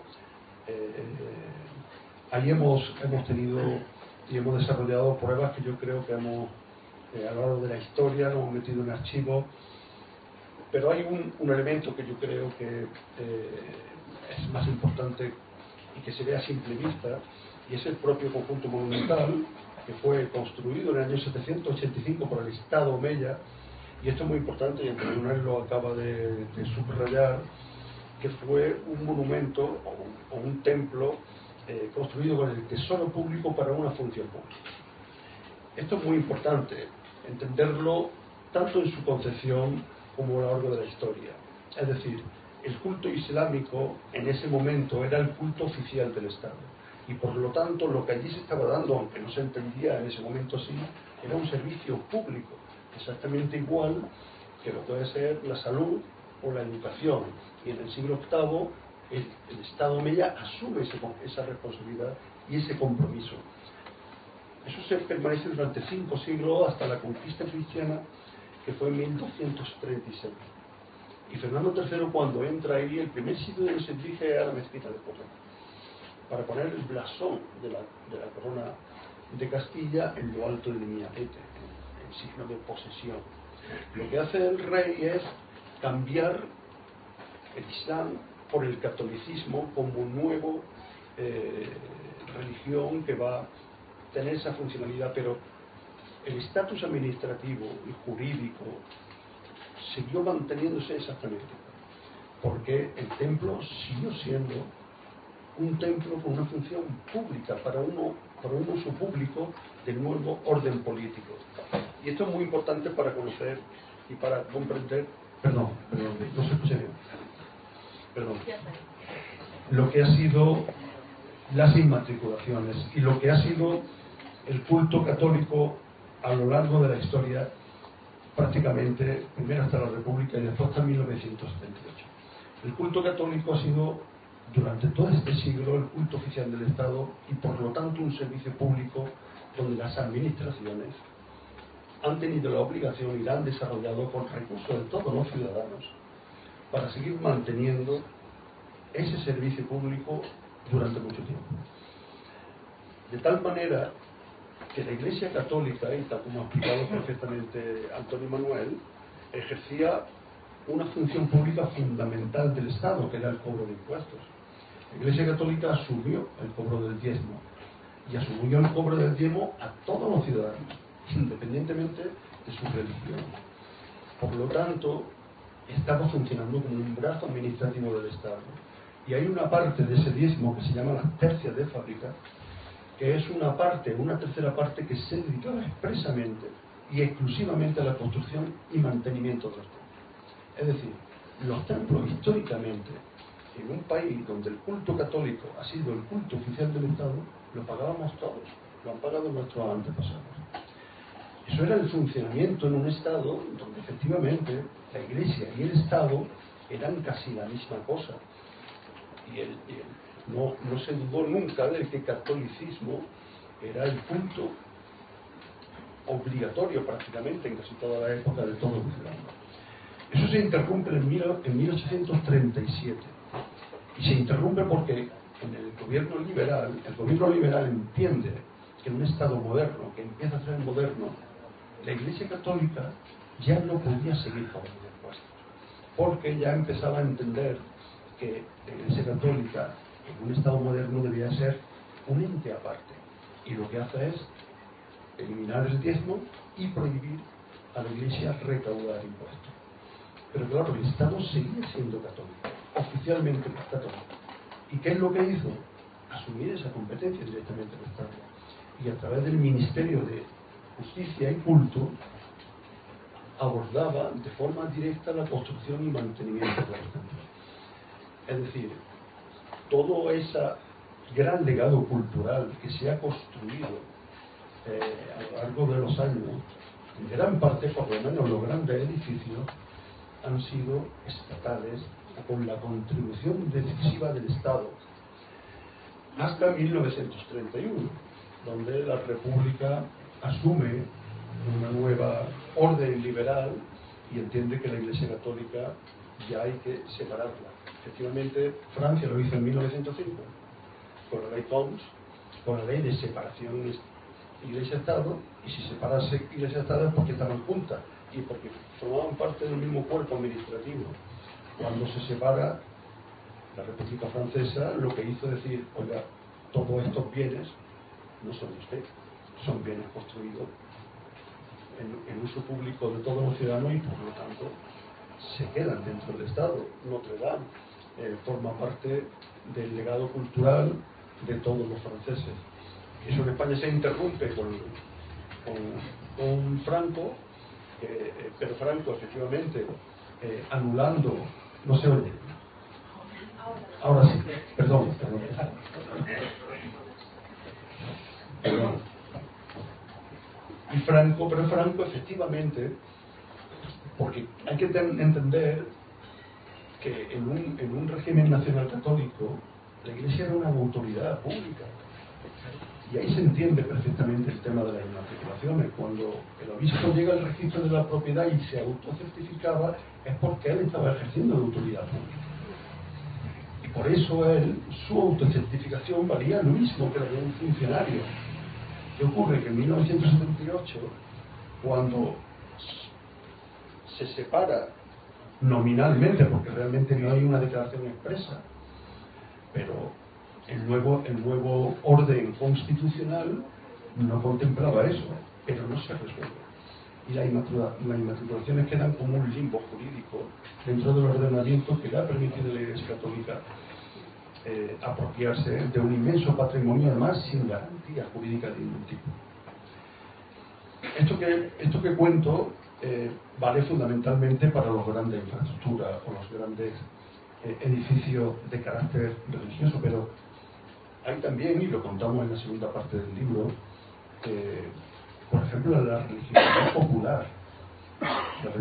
Ahí hemos tenido y hemos desarrollado pruebas que yo creo que hemos, a lo largo de la historia, lo hemos metido en archivos, pero hay un elemento que yo creo que es más importante y que se ve a simple vista, y es el propio conjunto monumental, que fue construido en el año 785 por el Estado Omeya, y esto es muy importante, y el tribunal lo acaba de subrayar, que fue un monumento o un templo construido con el tesoro público para una función pública. Esto es muy importante, entenderlo tanto en su concepción como a lo largo de la historia. Es decir, el culto islámico en ese momento era el culto oficial del Estado, y por lo tanto lo que allí se estaba dando, aunque no se entendía en ese momento así, era un servicio público, exactamente igual que lo puede ser la salud o la educación. Y en el siglo VIII el Estado Omeya asume esa responsabilidad y ese compromiso. Eso se permanece durante 5 siglos hasta la conquista cristiana, que fue en 1236. Y Fernando III, cuando entra ahí, el primer sitio donde se dirige a la mezquita de Córdoba, para poner el blasón de la corona de Castilla en lo alto del Miapete, en signo de posesión. Lo que hace el rey es cambiar el Islam por el catolicismo como nuevo religión que va a tener esa funcionalidad, pero el estatus administrativo y jurídico siguió manteniéndose exactamente, porque el templo siguió siendo un templo con una función pública para un uso público del nuevo orden político. Y esto es muy importante para conocer y para comprender, perdón, no se escucha bien, lo que ha sido las inmatriculaciones y lo que ha sido el culto católico a lo largo de la historia, prácticamente primero hasta la República y después hasta 1978. El culto católico ha sido durante todo este siglo el culto oficial del Estado, y por lo tanto un servicio público donde las administraciones han tenido la obligación y la han desarrollado con recursos de todos los ciudadanos para seguir manteniendo ese servicio público durante mucho tiempo. De tal manera que la Iglesia Católica, y tal como ha explicado perfectamente Antonio Manuel, ejercía una función pública fundamental del Estado, que era el cobro de impuestos. La Iglesia Católica asumió el cobro del diezmo, y asumió el cobro del diezmo a todos los ciudadanos, independientemente de su religión. Por lo tanto, estaba funcionando como un brazo administrativo del Estado. Y hay una parte de ese diezmo que se llama las tercias de fábrica, que es una tercera parte que se dedicaba expresamente y exclusivamente a la construcción y mantenimiento de los templos. Es decir, los templos históricamente en un país donde el culto católico ha sido el culto oficial del Estado, lo pagábamos todos, lo han pagado nuestros antepasados. Eso era el funcionamiento en un Estado donde efectivamente la Iglesia y el Estado eran casi la misma cosa. No se dudó nunca de que el catolicismo era el culto obligatorio prácticamente en casi toda la época de todos los ciudadanos. Eso se interrumpe en 1837. Y se interrumpe porque en el gobierno liberal entiende que en un Estado moderno, que empieza a ser moderno, la Iglesia Católica ya no podía seguir pagando impuestos, porque ya empezaba a entender que la Iglesia Católica en un Estado moderno debía ser un ente aparte, y lo que hace es eliminar el diezmo y prohibir a la Iglesia recaudar impuestos. Pero claro, el Estado seguía siendo católico, oficialmente católico. ¿Y qué es lo que hizo? Asumir esa competencia directamente del Estado. Y a través del Ministerio de Justicia y Culto abordaba de forma directa la construcción y mantenimiento de los templos. Es decir, todo ese gran legado cultural que se ha construido a lo largo de los años, en gran parte, por lo menos los grandes edificios, han sido estatales o con la contribución decisiva del Estado, hasta 1931, donde la República asume una nueva orden liberal y entiende que la Iglesia Católica ya hay que separarla. Efectivamente, Francia lo hizo en 1905, con la ley Pons, con la ley de separación Iglesia-Estado, y si separarse Iglesia-Estado es porque estaban juntas y porque formaban parte del mismo cuerpo administrativo. Cuando se separa la República Francesa, lo que hizo decir, oiga, todos estos bienes no son de usted, son bienes construidos en uso público de todos los ciudadanos y por lo tanto se quedan dentro del Estado. Notre Dame forma parte del legado cultural de todos los franceses. Eso en España se interrumpe con Franco, pero Franco efectivamente anulando, no se oye. Ahora sí, perdón. Y Franco efectivamente, porque hay que entender que en un régimen nacional católico la Iglesia era una autoridad pública. Y ahí se entiende perfectamente el tema de las inmatriculaciones. Cuando el obispo llega al registro de la propiedad y se autocertificaba, es porque él estaba ejerciendo la autoridad pública. Y por eso su autocertificación valía lo mismo que la de un funcionario. ¿Qué ocurre? Que en 1978, cuando se separa nominalmente, porque realmente no hay una declaración expresa, pero el nuevo orden constitucional no contemplaba eso, pero no se resuelve. Y las inmatriculaciones quedan como un limbo jurídico dentro del ordenamiento que le ha permitido a la Iglesia Católica apropiarse de un inmenso patrimonio, además sin garantía jurídica de ningún tipo. Esto que cuento vale fundamentalmente para las grandes infraestructuras o los grandes edificios de carácter religioso, pero hay también, y lo contamos en la segunda parte del libro, por ejemplo, la religiosidad popular, la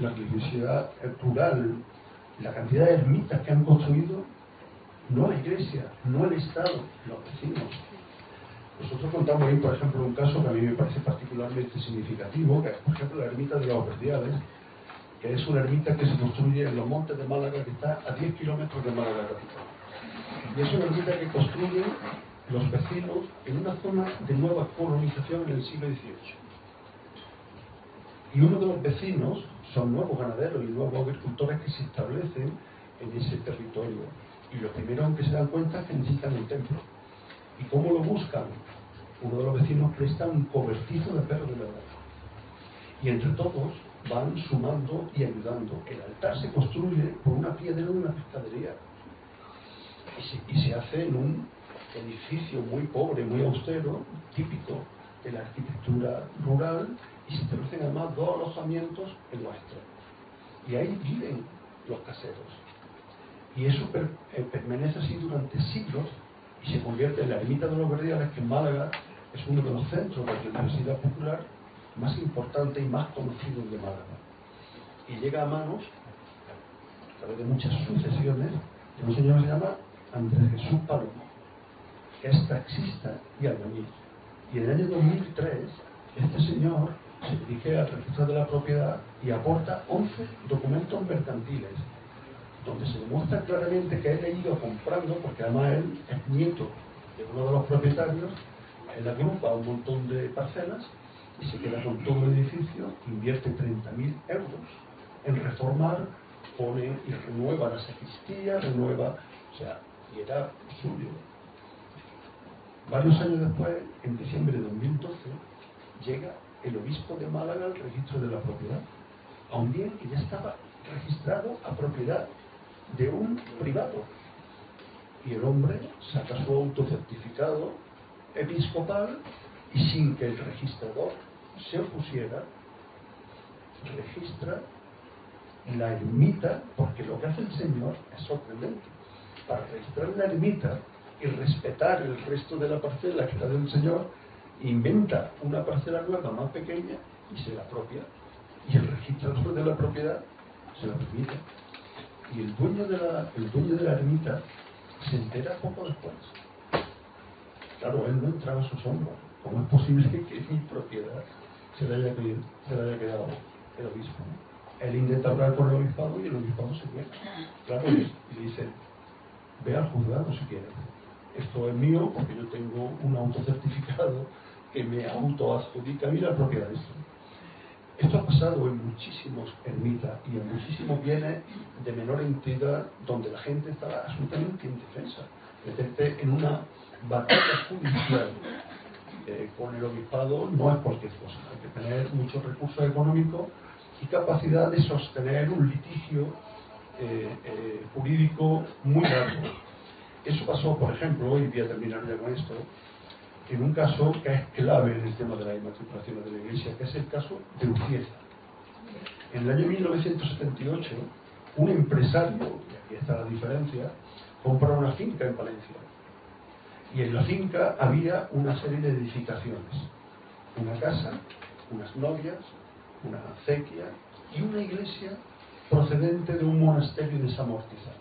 religiosidad rural, la cantidad de ermitas que han construido, no la Iglesia, no el Estado, los vecinos. Nosotros contamos ahí, por ejemplo, un caso que a mí me parece particularmente significativo, que es, por ejemplo, la ermita de los Verdiales, que es una ermita que se construye en los montes de Málaga, que está a 10 kilómetros de Málaga capital. Y es una ermita que construyen los vecinos en una zona de nueva colonización en el siglo XVIII. Y uno de los vecinos son nuevos ganaderos y nuevos agricultores que se establecen en ese territorio. Y lo primero en que se dan cuenta es que necesitan un templo. ¿Y cómo lo buscan? Uno de los vecinos presta un cobertizo de perros de verdad. Y entre todos van sumando y ayudando. El altar se construye por una piedra de una pescadería. Y se hace en un edificio muy pobre, muy austero, típico de la arquitectura rural, y se establecen además 2 alojamientos en los extremos. Y ahí viven los caseros. Y eso permanece así durante siglos y se convierte en la ermita de los Verdiales, que en Málaga es uno de los centros de la religiosidad popular más importantes y más conocidos de Málaga. Y llega a manos, a través de muchas sucesiones, de un señor que se llama Andrés Jesús Palomo, que es taxista y albañil. Y en el año 2003, este señor se dirige al registro de la propiedad y aporta 11 documentos mercantiles, donde se demuestra claramente que él ha ido comprando, porque además él es nieto de uno de los propietarios, él agrupa un montón de parcelas y se queda con todo el edificio, invierte 30.000 euros en reformar, pone y renueva la sacristía, o sea, y era suyo. Varios años después, en diciembre de 2012, llega el obispo de Málaga al registro de la propiedad, a un bien que ya estaba registrado a propiedad de un privado. Y el hombre saca su autocertificado episcopal y, sin que el registrador se opusiera, registra la ermita, porque lo que hace el señor es sorprendente. Para registrar la ermita y respetar el resto de la parcela que era del señor, inventa una parcela nueva más pequeña y se la apropia, y el registrador de la propiedad se la permite. Y el dueño de la ermita se entera poco después. Claro, él no entraba a su sombra. ¿Cómo es posible que mi propiedad se le haya quedado el obispo? Él intenta hablar con el obispado y el obispado se queda. Claro, y le dice: ve al juzgado si quieres. Esto es mío porque yo tengo un autocertificado que me autoadjudica a mí la propiedad de esto. Esto ha pasado en muchísimos ermitas y en muchísimos bienes de menor entidad donde la gente estaba absolutamente indefensa. Meterte en una batalla judicial con el obispado no es cualquier cosa. Hay que tener muchos recursos económicos y capacidad de sostener un litigio jurídico muy largo. Eso pasó, por ejemplo, y voy a terminar ya con esto, en un caso que es clave en el tema de las inmatriculaciones de la Iglesia, que es el caso de Urquieza. En el año 1978, un empresario, y aquí está la diferencia, compra una finca en Palencia. Y en la finca había una serie de edificaciones: una casa, unas novias, una acequia y una iglesia procedente de un monasterio desamortizado.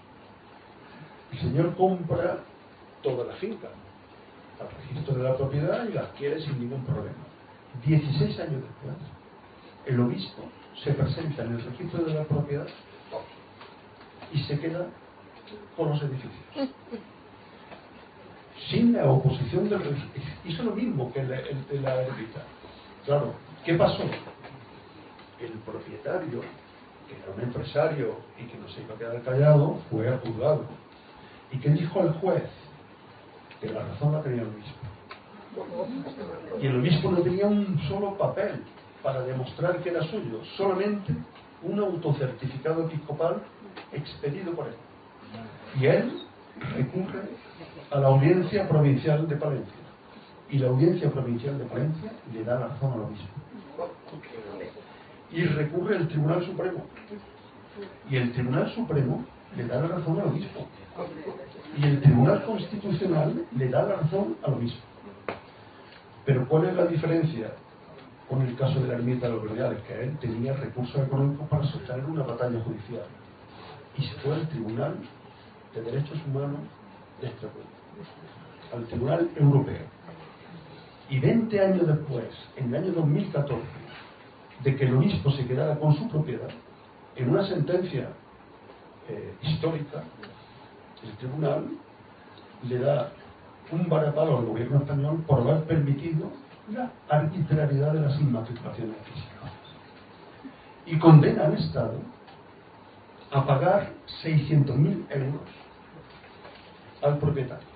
El señor compra toda la finca al registro de la propiedad y la adquiere sin ningún problema. 16 años después, el obispo se presenta en el registro de la propiedad y se queda con los edificios, sin la oposición del registro. Hizo lo mismo que la ermita. Claro, ¿qué pasó? El propietario, que era un empresario y que no se iba a quedar callado, fue al juzgado. ¿Y qué dijo el juez? Que la razón la tenía el obispo. Y el obispo no tenía un solo papel para demostrar que era suyo, solamente un autocertificado episcopal expedido por él. Y él recurre a la Audiencia Provincial de Palencia. Y la Audiencia Provincial de Palencia le da la razón al obispo. Y recurre al Tribunal Supremo. Y el Tribunal Supremo le da la razón al obispo. Y el Tribunal Constitucional le da la razón al obispo. Pero ¿cuál es la diferencia con el caso de la ermita de los Verdiales? Que él tenía recursos económicos para sostener una batalla judicial. Y se fue al Tribunal de Derechos Humanos de Estrasburgo, al Tribunal Europeo. Y 20 años después, en el año 2014, de que el obispo se quedara con su propiedad, en una sentencia histórica, el tribunal le da un varapalo al gobierno español por haber permitido la arbitrariedad de las inmatriculaciones físicas y condena al Estado a pagar 600.000 euros al propietario.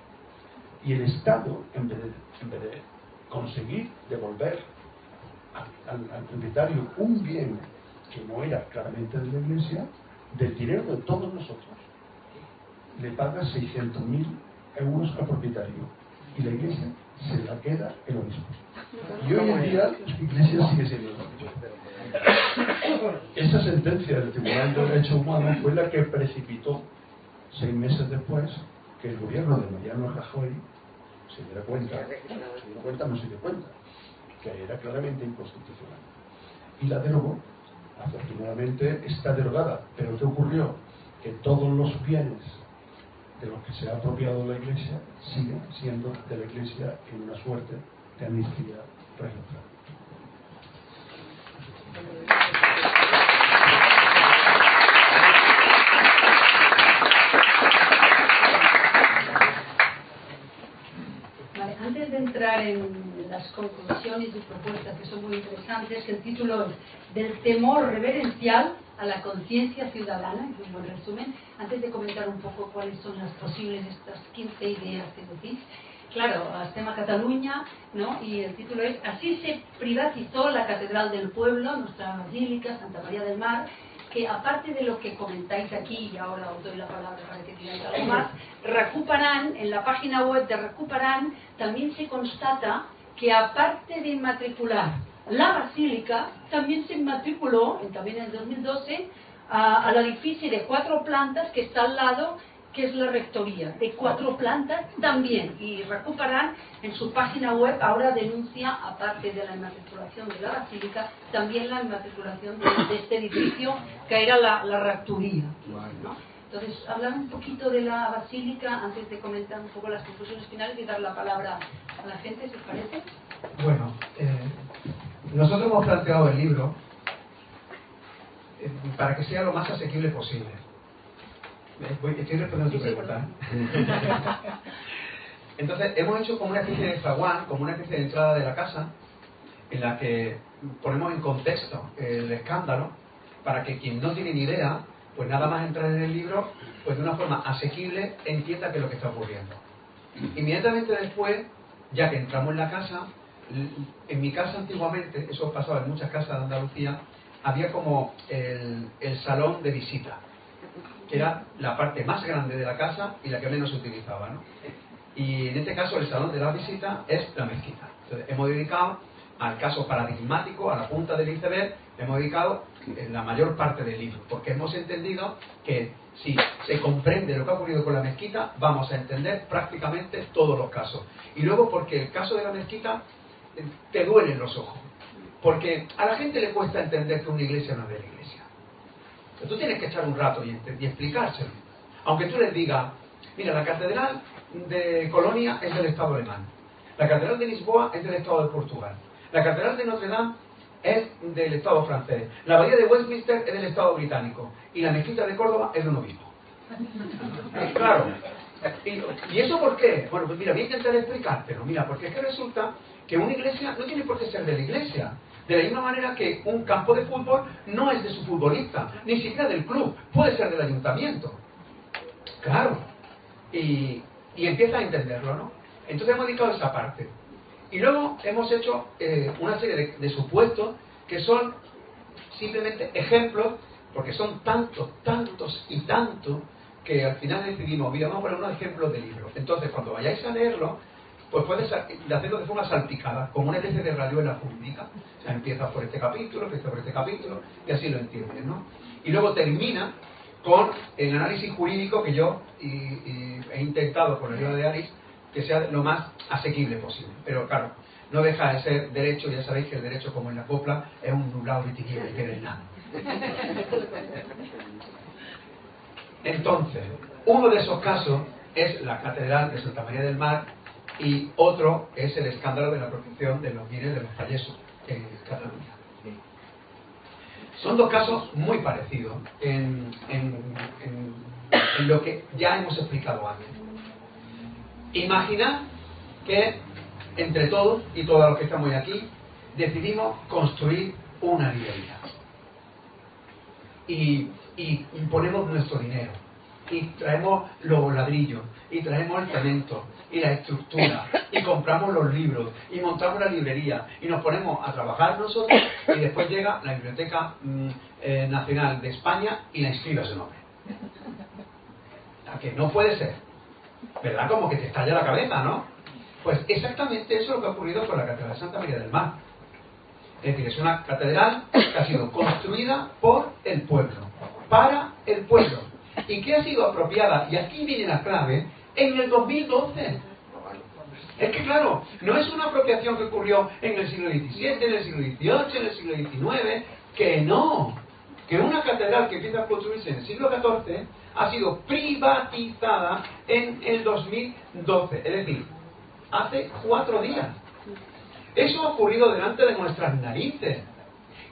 Y el Estado, en vez de conseguir devolver al propietario un bien que no era claramente de la Iglesia, del dinero de todos nosotros, le paga 600.000 euros al propietario y la Iglesia se la queda el obispo. Y hoy en día la Iglesia sigue siendo el obispo. Esa sentencia del Tribunal de Derechos Humanos fue la que precipitó 6 meses después, que el gobierno de Mariano Rajoy se diera cuenta, no se dio cuenta, que era claramente inconstitucional. Y la derogó. Afortunadamente está derogada. Pero ¿qué ocurrió? Que todos los bienes de los que se ha apropiado la Iglesia siguen siendo de la Iglesia en una suerte de amnistía registrada. Vale, antes de entrar en las conclusiones y propuestas que son muy interesantes, el título es Del temor reverencial a la conciencia ciudadana, es un buen resumen. Antes de comentar un poco cuáles son las posibles estas 15 ideas que decís, claro, tema Cataluña, ¿no? Y el título es Así se privatizó la Catedral del Pueblo, nuestra basílica, Santa María del Mar, que aparte de lo que comentáis aquí, y ahora os doy la palabra para que digáis algo más, Recuperan, en la página web de Recuperan, también se constata que aparte de inmatricular la basílica, también se inmatriculó, también en el 2012, al edificio de 4 plantas que está al lado, que es la rectoría, de 4 plantas también. Y Recuperan en su página web ahora denuncia, aparte de la inmatriculación de la basílica, también la inmatriculación de este edificio, que era la rectoría, ¿no? Entonces, hablar un poquito de la basílica antes de comentar un poco las conclusiones finales y dar la palabra a la gente, ¿si os parece? Bueno, nosotros hemos planteado el libro para que sea lo más asequible posible. Estoy respondiendo a tu pregunta. Entonces, hemos hecho como una especie de zaguán, como una especie de entrada de la casa, en la que ponemos en contexto el escándalo, para que quien no tiene ni idea, pues nada más entrar en el libro, pues de una forma asequible entienda qué es lo que está ocurriendo. Inmediatamente después, ya que entramos en la casa, en mi casa antiguamente, eso pasaba en muchas casas de Andalucía, había como el salón de visita, que era la parte más grande de la casa y la que menos se utilizaba, ¿no? Y en este caso el salón de la visita es la mezquita. Entonces hemos dedicado al caso paradigmático, a la punta del iceberg, hemos dedicado la mayor parte del libro, porque hemos entendido que si se comprende lo que ha ocurrido con la mezquita, vamos a entender prácticamente todos los casos. Y luego porque el caso de la mezquita te duele en los ojos, porque a la gente le cuesta entender que una iglesia no es de la iglesia. Pero tú tienes que echar un rato y explicárselo. Aunque tú les digas, mira, la catedral de Colonia es del Estado alemán, la catedral de Lisboa es del Estado de Portugal, la catedral de Notre Dame es del Estado francés, la abadía de Westminster es del Estado británico y la mezquita de Córdoba es de uno mismo. Claro. ¿Y eso por qué? Bueno, pues mira, voy a intentar explicártelo. Mira, porque es que resulta que una iglesia no tiene por qué ser de la iglesia. De la misma manera que un campo de fútbol no es de su futbolista, ni siquiera del club, puede ser del ayuntamiento. Claro. Y empieza a entenderlo, ¿no? Entonces hemos dedicado esa parte. Y luego hemos hecho una serie de supuestos que son simplemente ejemplos, porque son tantos y tantos, que al final decidimos, mira, vamos a poner unos ejemplos de libros. Entonces, cuando vayáis a leerlo, pues puedes hacerlo de forma salpicada, como una especie de rayuela jurídica. O sea, empieza por este capítulo, y así lo entiendes, ¿no? Y luego termina con el análisis jurídico que yo he intentado, con la ayuda de Alice, que sea lo más asequible posible. Pero claro, no deja de ser derecho, ya sabéis que el derecho, como en la copla, es un nublado de tinieblas que es nada. Entonces, uno de esos casos es la Catedral de Santa María del Mar y otro es el escándalo de la protección de los bienes de los fallesos en Cataluña. Son dos casos muy parecidos en lo que ya hemos explicado antes. Imaginad que entre todos y todos los que estamos aquí decidimos construir una librería y ponemos nuestro dinero y traemos los ladrillos y traemos el cemento y la estructura y compramos los libros y montamos la librería y nos ponemos a trabajar nosotros y después llega la Biblioteca Nacional de España y la inscribe a su nombre. ¿A que no puede ser? ¿Verdad? Como que te estalla la cabeza, ¿no? Pues exactamente eso es lo que ha ocurrido con la Catedral de Santa María del Mar. Es decir, es una catedral que ha sido construida por el pueblo, para el pueblo. y que ha sido apropiada, y aquí viene la clave, en el 2012. Es que claro, no es una apropiación que ocurrió en el siglo XVII, en el siglo XVIII, en el siglo XIX, que no. Que una catedral que empieza a construirse en el siglo XIV ha sido privatizada en el 2012, es decir, hace 4 días. Eso ha ocurrido delante de nuestras narices.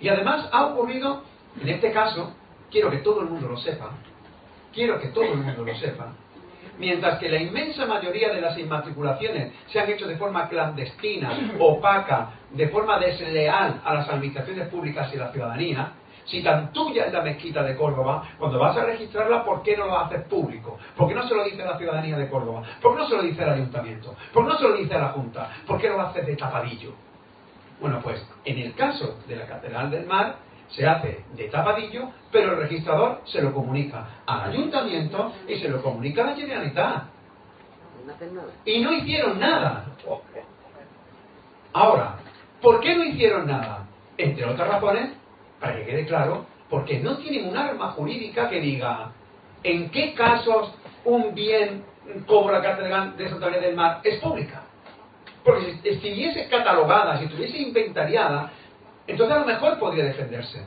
Y además ha ocurrido, en este caso, quiero que todo el mundo lo sepa, mientras que la inmensa mayoría de las inmatriculaciones se han hecho de forma clandestina, opaca, de forma desleal a las administraciones públicas y a la ciudadanía, si tan tuya es la mezquita de Córdoba, cuando vas a registrarla, ¿por qué no lo haces público? ¿Por qué no se lo dice a la ciudadanía de Córdoba? ¿Por qué no se lo dice al ayuntamiento? ¿Por qué no se lo dice a la Junta? ¿Por qué lo haces de tapadillo? Bueno, pues en el caso de la Catedral del Mar se hace de tapadillo, pero el registrador se lo comunica al ayuntamiento y se lo comunica a la Generalitat. Y no hicieron nada. Ahora, ¿por qué no hicieron nada? Entre otras razones, para que quede claro, porque no tienen un arma jurídica que diga en qué casos un bien como la Catedral de Santa María del Mar es pública. Porque si estuviese catalogada, si estuviese inventariada, entonces a lo mejor podría defenderse.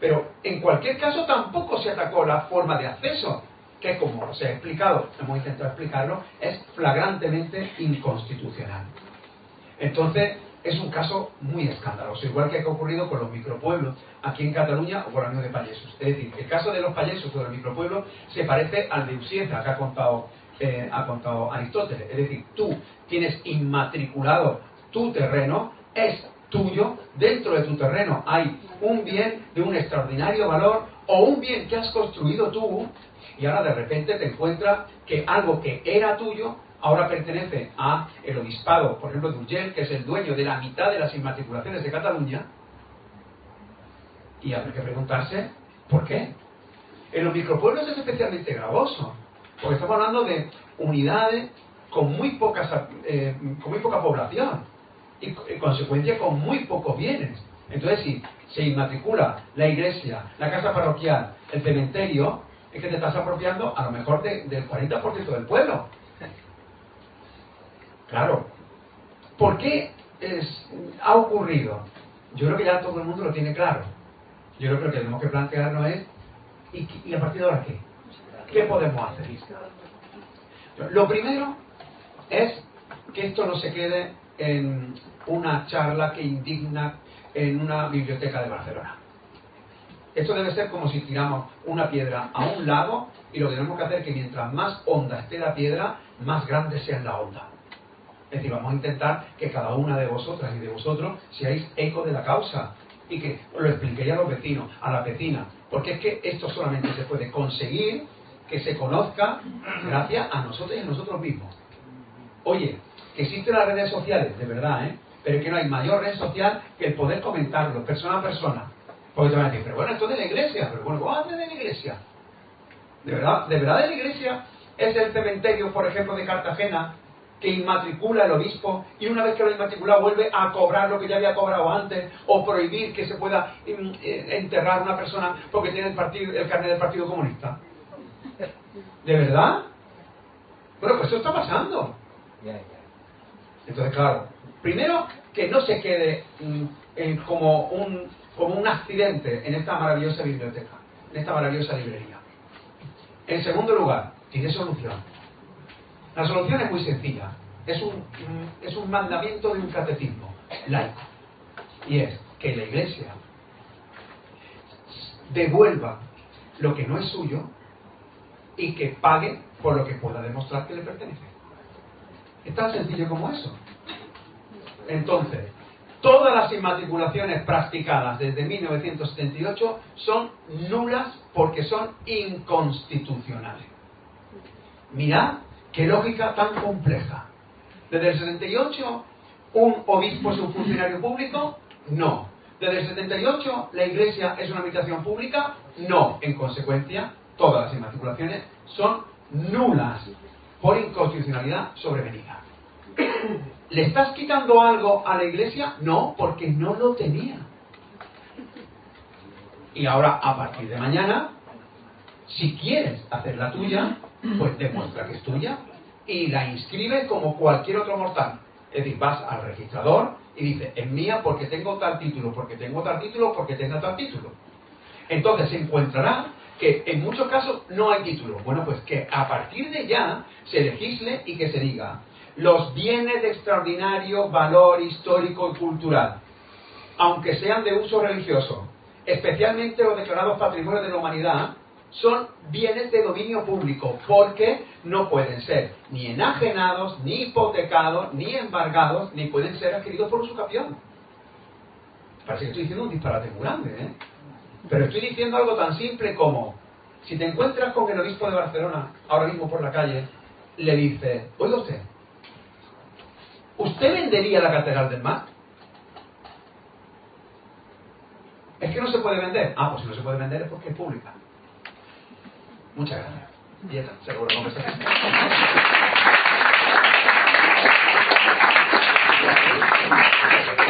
Pero en cualquier caso tampoco se atacó la forma de acceso, que como se ha explicado, hemos intentado explicarlo, es flagrantemente inconstitucional. Entonces, es un caso muy escandaloso, igual que ha ocurrido con los micropueblos aquí en Cataluña o con la Unión de Pallesos. Es decir, el caso de los Pallesos o de los micropueblos se parece al de Usieza, que ha contado Aristóteles. Es decir, tú tienes inmatriculado tu terreno, es tuyo, dentro de tu terreno hay un bien de un extraordinario valor o un bien que has construido tú, y ahora de repente te encuentras que algo que era tuyo ahora pertenece a el obispado, por ejemplo, de Urgell, que es el dueño de la mitad de las inmatriculaciones de Cataluña, y habrá que preguntarse ¿por qué? En los micropueblos es especialmente gravoso, porque estamos hablando de unidades con muy poca población y en consecuencia con muy pocos bienes. Entonces, si se inmatricula la iglesia, la casa parroquial, el cementerio, es que te estás apropiando a lo mejor del 40% del pueblo. Claro. ¿Por qué ha ocurrido? Yo creo que ya todo el mundo lo tiene claro. Yo creo que lo que tenemos que plantearnos es ¿y a partir de ahora qué? ¿Qué podemos hacer? Lo primero es que esto no se quede en una charla que indigna en una biblioteca de Barcelona. Esto debe ser como si tiramos una piedra a un lago y lo que tenemos que hacer es que mientras más honda esté la piedra, más grande sea la onda. Es decir, vamos a intentar que cada una de vosotras y de vosotros seáis eco de la causa y que lo expliquéis a los vecinos, a las vecinas, porque es que esto solamente se puede conseguir que se conozca gracias a nosotros y a nosotros mismos. Oye, que existen las redes sociales, de verdad, pero es que no hay mayor red social que el poder comentarlo, persona a persona. Porque te van a decir, pero bueno, esto es de la iglesia, pero bueno, ¿cómo haces de la iglesia? De verdad de la iglesia es el cementerio, por ejemplo, de Cartagena, que inmatricula el obispo y una vez que lo inmatricula vuelve a cobrar lo que ya había cobrado antes, o prohibir que se pueda enterrar a una persona porque tiene el carnet del Partido Comunista. ¿De verdad? Bueno, pues eso está pasando. Entonces, claro, primero que no se quede como un accidente en esta maravillosa biblioteca, en esta maravillosa librería. En segundo lugar, tiene solución. La solución es muy sencilla. Es un mandamiento de un catecismo laico. Y es que la Iglesia devuelva lo que no es suyo y que pague por lo que pueda demostrar que le pertenece. Es tan sencillo como eso. Entonces, todas las inmatriculaciones practicadas desde 1978 son nulas porque son inconstitucionales. Mirad qué lógica tan compleja. Desde el 78, ¿un obispo es un funcionario público? No. Desde el 78, ¿la iglesia es una administración pública? No. En consecuencia, todas las inmatriculaciones son nulas por inconstitucionalidad sobrevenida. ¿Le estás quitando algo a la iglesia? No, porque no lo tenía. Y ahora, a partir de mañana, Si quieres hacer la tuya, pues demuestra que es tuya y la inscribes como cualquier otro mortal. Es decir, vas al registrador y dices, es mía porque tengo tal título, porque tengo tal título, porque tengo tal título. Entonces se encontrará que en muchos casos no hay título. Bueno, pues que a partir de ya se legisle y que se diga los bienes de extraordinario valor histórico y cultural, aunque sean de uso religioso, especialmente los declarados patrimonios de la humanidad, son bienes de dominio público, porque no pueden ser ni enajenados, ni hipotecados, ni embargados, ni pueden ser adquiridos por usucapión. Parece que estoy diciendo un disparate muy grande, ¿eh? Pero estoy diciendo algo tan simple como, si te encuentras con el obispo de Barcelona, ahora mismo por la calle, le dices, oiga usted, ¿usted vendería la Catedral del Mar? Es que no se puede vender. Ah, pues si no se puede vender es porque es pública. Muchas gracias. Y ya está, se acabó la conversación.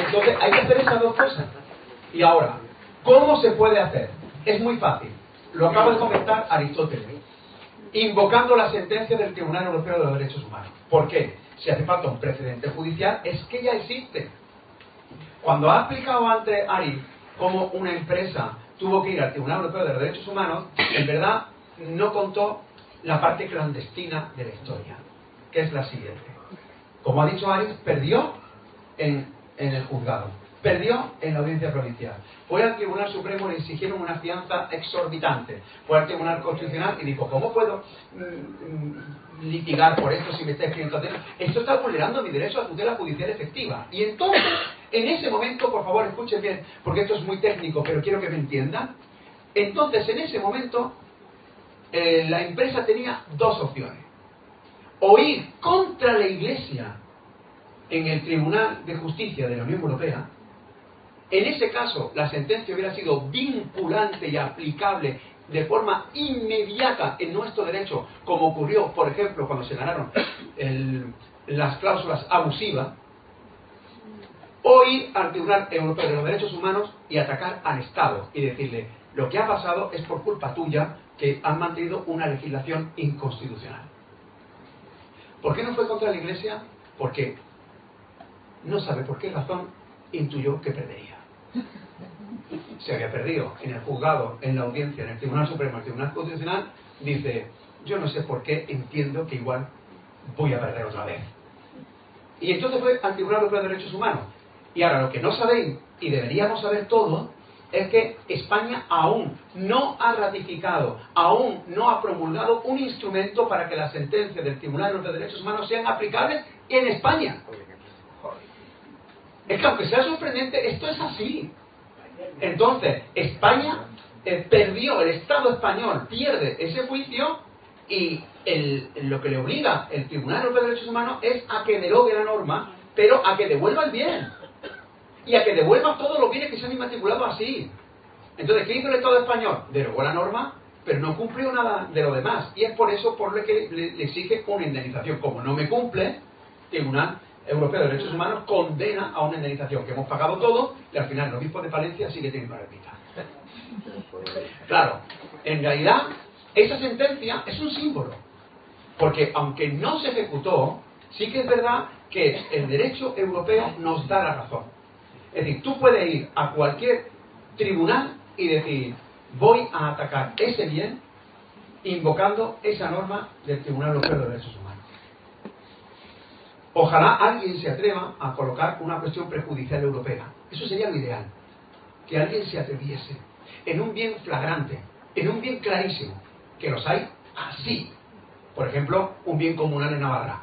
Entonces hay que hacer esas dos cosas. Y ahora, ¿cómo se puede hacer? Es muy fácil. Lo acaba de comentar Aristóteles, invocando la sentencia del Tribunal Europeo de los Derechos Humanos. ¿Por qué? Si hace falta un precedente judicial, es que ya existe. Cuando ha explicado antes Ari cómo una empresa tuvo que ir al Tribunal Europeo de los Derechos Humanos, en verdad no contó la parte clandestina de la historia, que es la siguiente. Como ha dicho Ari, perdió en el juzgado, perdió en la audiencia provincial, fue al Tribunal Supremo y le exigieron una fianza exorbitante, fue al Tribunal Constitucional y dijo, ¿cómo puedo litigar por esto si me está escribiendo? Esto está vulnerando mi derecho a tutela judicial efectiva. Y entonces, en ese momento, por favor, escuchen bien, porque esto es muy técnico, pero quiero que me entiendan. Entonces, en ese momento, la empresa tenía dos opciones: o ir contra la Iglesia en el Tribunal de Justicia de la Unión Europea. En ese caso, la sentencia hubiera sido vinculante y aplicable de forma inmediata en nuestro derecho, como ocurrió, por ejemplo, cuando se ganaron las cláusulas abusivas, o ir al Tribunal Europeo de los Derechos Humanos y atacar al Estado y decirle, lo que ha pasado es por culpa tuya, que han mantenido una legislación inconstitucional. ¿Por qué no fue contra la Iglesia? Porque no sabe por qué razón intuyó que perdería. Se había perdido en el juzgado, en la audiencia, en el Tribunal Supremo, en el Tribunal Constitucional. Dice, yo no sé por qué, entiendo que igual voy a perder otra vez. Y entonces fue al Tribunal Europeo de Derechos Humanos. Y ahora lo que no sabéis, y deberíamos saber todo, es que España aún no ha ratificado, aún no ha promulgado un instrumento para que las sentencias del Tribunal Europeo de Derechos Humanos sean aplicables en España. Es que aunque sea sorprendente, esto es así. Entonces, España perdió, el Estado español pierde ese juicio y lo que le obliga el Tribunal Europeo de Derechos Humanos es a que derogue la norma, pero a que devuelva el bien. Y a que devuelva todos los bienes que se han inmatriculado así. Entonces, ¿qué hizo el Estado español? Derogó la norma, pero no cumplió nada de lo demás. Y es por eso por lo que le exige una indemnización. Como no me cumple, Tribunal Europeo de Derechos Humanos condena a una indemnización que hemos pagado todo y al final el obispo de Palencia sigue teniendo la repita. Claro, en realidad esa sentencia es un símbolo, porque aunque no se ejecutó, sí que es verdad que el derecho europeo nos da la razón. Es decir, tú puedes ir a cualquier tribunal y decir, voy a atacar ese bien invocando esa norma del Tribunal Europeo de Derechos Humanos. Ojalá alguien se atreva a colocar una cuestión prejudicial europea. Eso sería lo ideal. Que alguien se atreviese en un bien flagrante, en un bien clarísimo, que los hay así. Por ejemplo, un bien comunal en Navarra,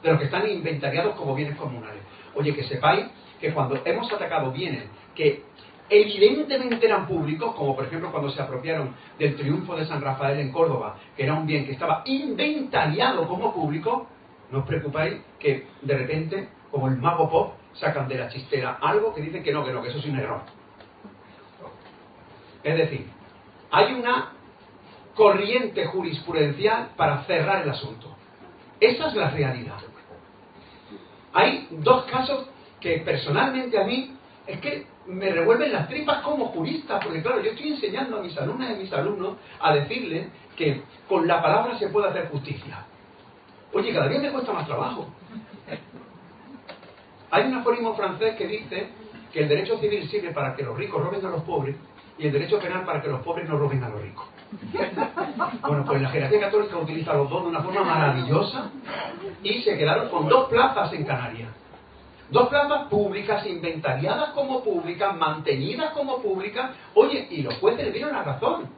de los que están inventariados como bienes comunales. Oye, que sepáis que cuando hemos atacado bienes que evidentemente eran públicos, como por ejemplo cuando se apropiaron del triunfo de San Rafael en Córdoba, que era un bien que estaba inventariado como público, no os preocupáis que de repente, como el mago pop, sacan de la chistera algo que dicen que no, que eso es un error. Es decir, hay una corriente jurisprudencial para cerrar el asunto. Esa es la realidad. Hay dos casos que personalmente a mí es que me revuelven las tripas como jurista, porque claro, yo estoy enseñando a mis alumnas y a mis alumnos a decirles que con la palabra se puede hacer justicia. Oye, cada día me cuesta más trabajo. Hay un aforismo francés que dice que el derecho civil sirve para que los ricos roben a los pobres y el derecho penal para que los pobres no roben a los ricos. Bueno, pues la jerarquía católica utiliza los dos de una forma maravillosa y se quedaron con 2 plazas en Canarias. 2 plazas públicas, inventariadas como públicas, mantenidas como públicas. Oye, y los jueces le dieron la razón.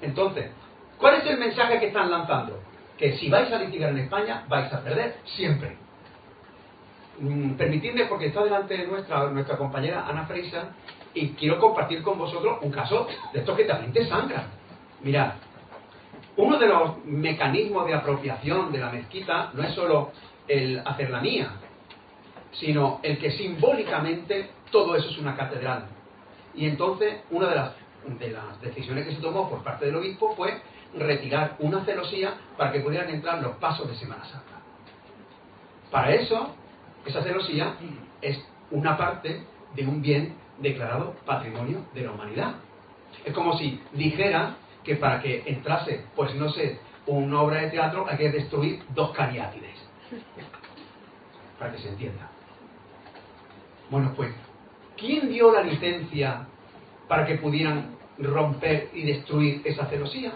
Entonces, ¿cuál es el mensaje que están lanzando? Que si vais a litigar en España, vais a perder siempre. Permitidme, porque está delante de nuestra compañera Ana Freisa, y quiero compartir con vosotros un caso de estos que también te sangran. Mirad, uno de los mecanismos de apropiación de la mezquita no es solo el hacer la mía, sino el que simbólicamente todo eso es una catedral. Y entonces una de las decisiones que se tomó por parte del obispo fue retirar una celosía para que pudieran entrar los pasos de Semana Santa. Para eso, esa celosía es una parte de un bien declarado Patrimonio de la Humanidad. Es como si dijera que para que entrase, pues no sé, una obra de teatro hay que destruir 2 cariátides. Para que se entienda. Bueno, pues, ¿quién dio la licencia para que pudieran romper y destruir esa celosía?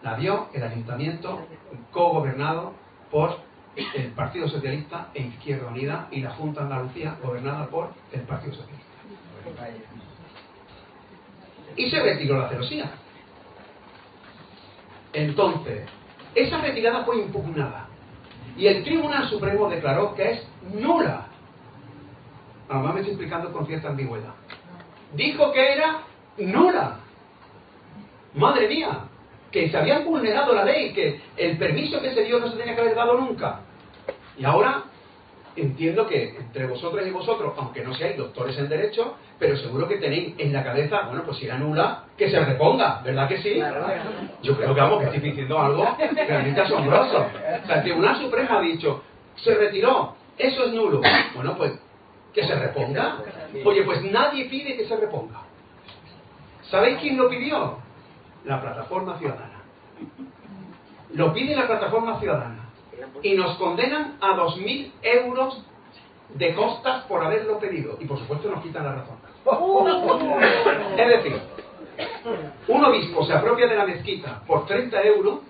La dio el ayuntamiento cogobernado por el Partido Socialista e Izquierda Unida y la Junta de Andalucía gobernada por el Partido Socialista. Y se retiró la celosía. Entonces, esa retirada fue impugnada y el Tribunal Supremo declaró que es nula. Además me estoy explicando con cierta ambigüedad. Dijo que era nula. Madre mía, que se habían vulnerado la ley, que el permiso que se dio no se tenía que haber dado nunca. Y ahora entiendo que entre vosotras y vosotros, aunque no seáis doctores en Derecho, pero seguro que tenéis en la cabeza, bueno, pues si era nula, que se reponga, ¿verdad que sí? Yo creo que, vamos, que estoy diciendo algo realmente asombroso. O sea, el Tribunal Supremo ha dicho, se retiró, eso es nulo. Bueno, pues, que se reponga. Oye, pues nadie pide que se reponga. ¿Sabéis quién lo pidió? La Plataforma Ciudadana. Lo pide la Plataforma Ciudadana. Y nos condenan a 2.000 euros de costas por haberlo pedido. Y por supuesto nos quitan la razón. Es decir, un obispo se apropia de la mezquita por 30 euros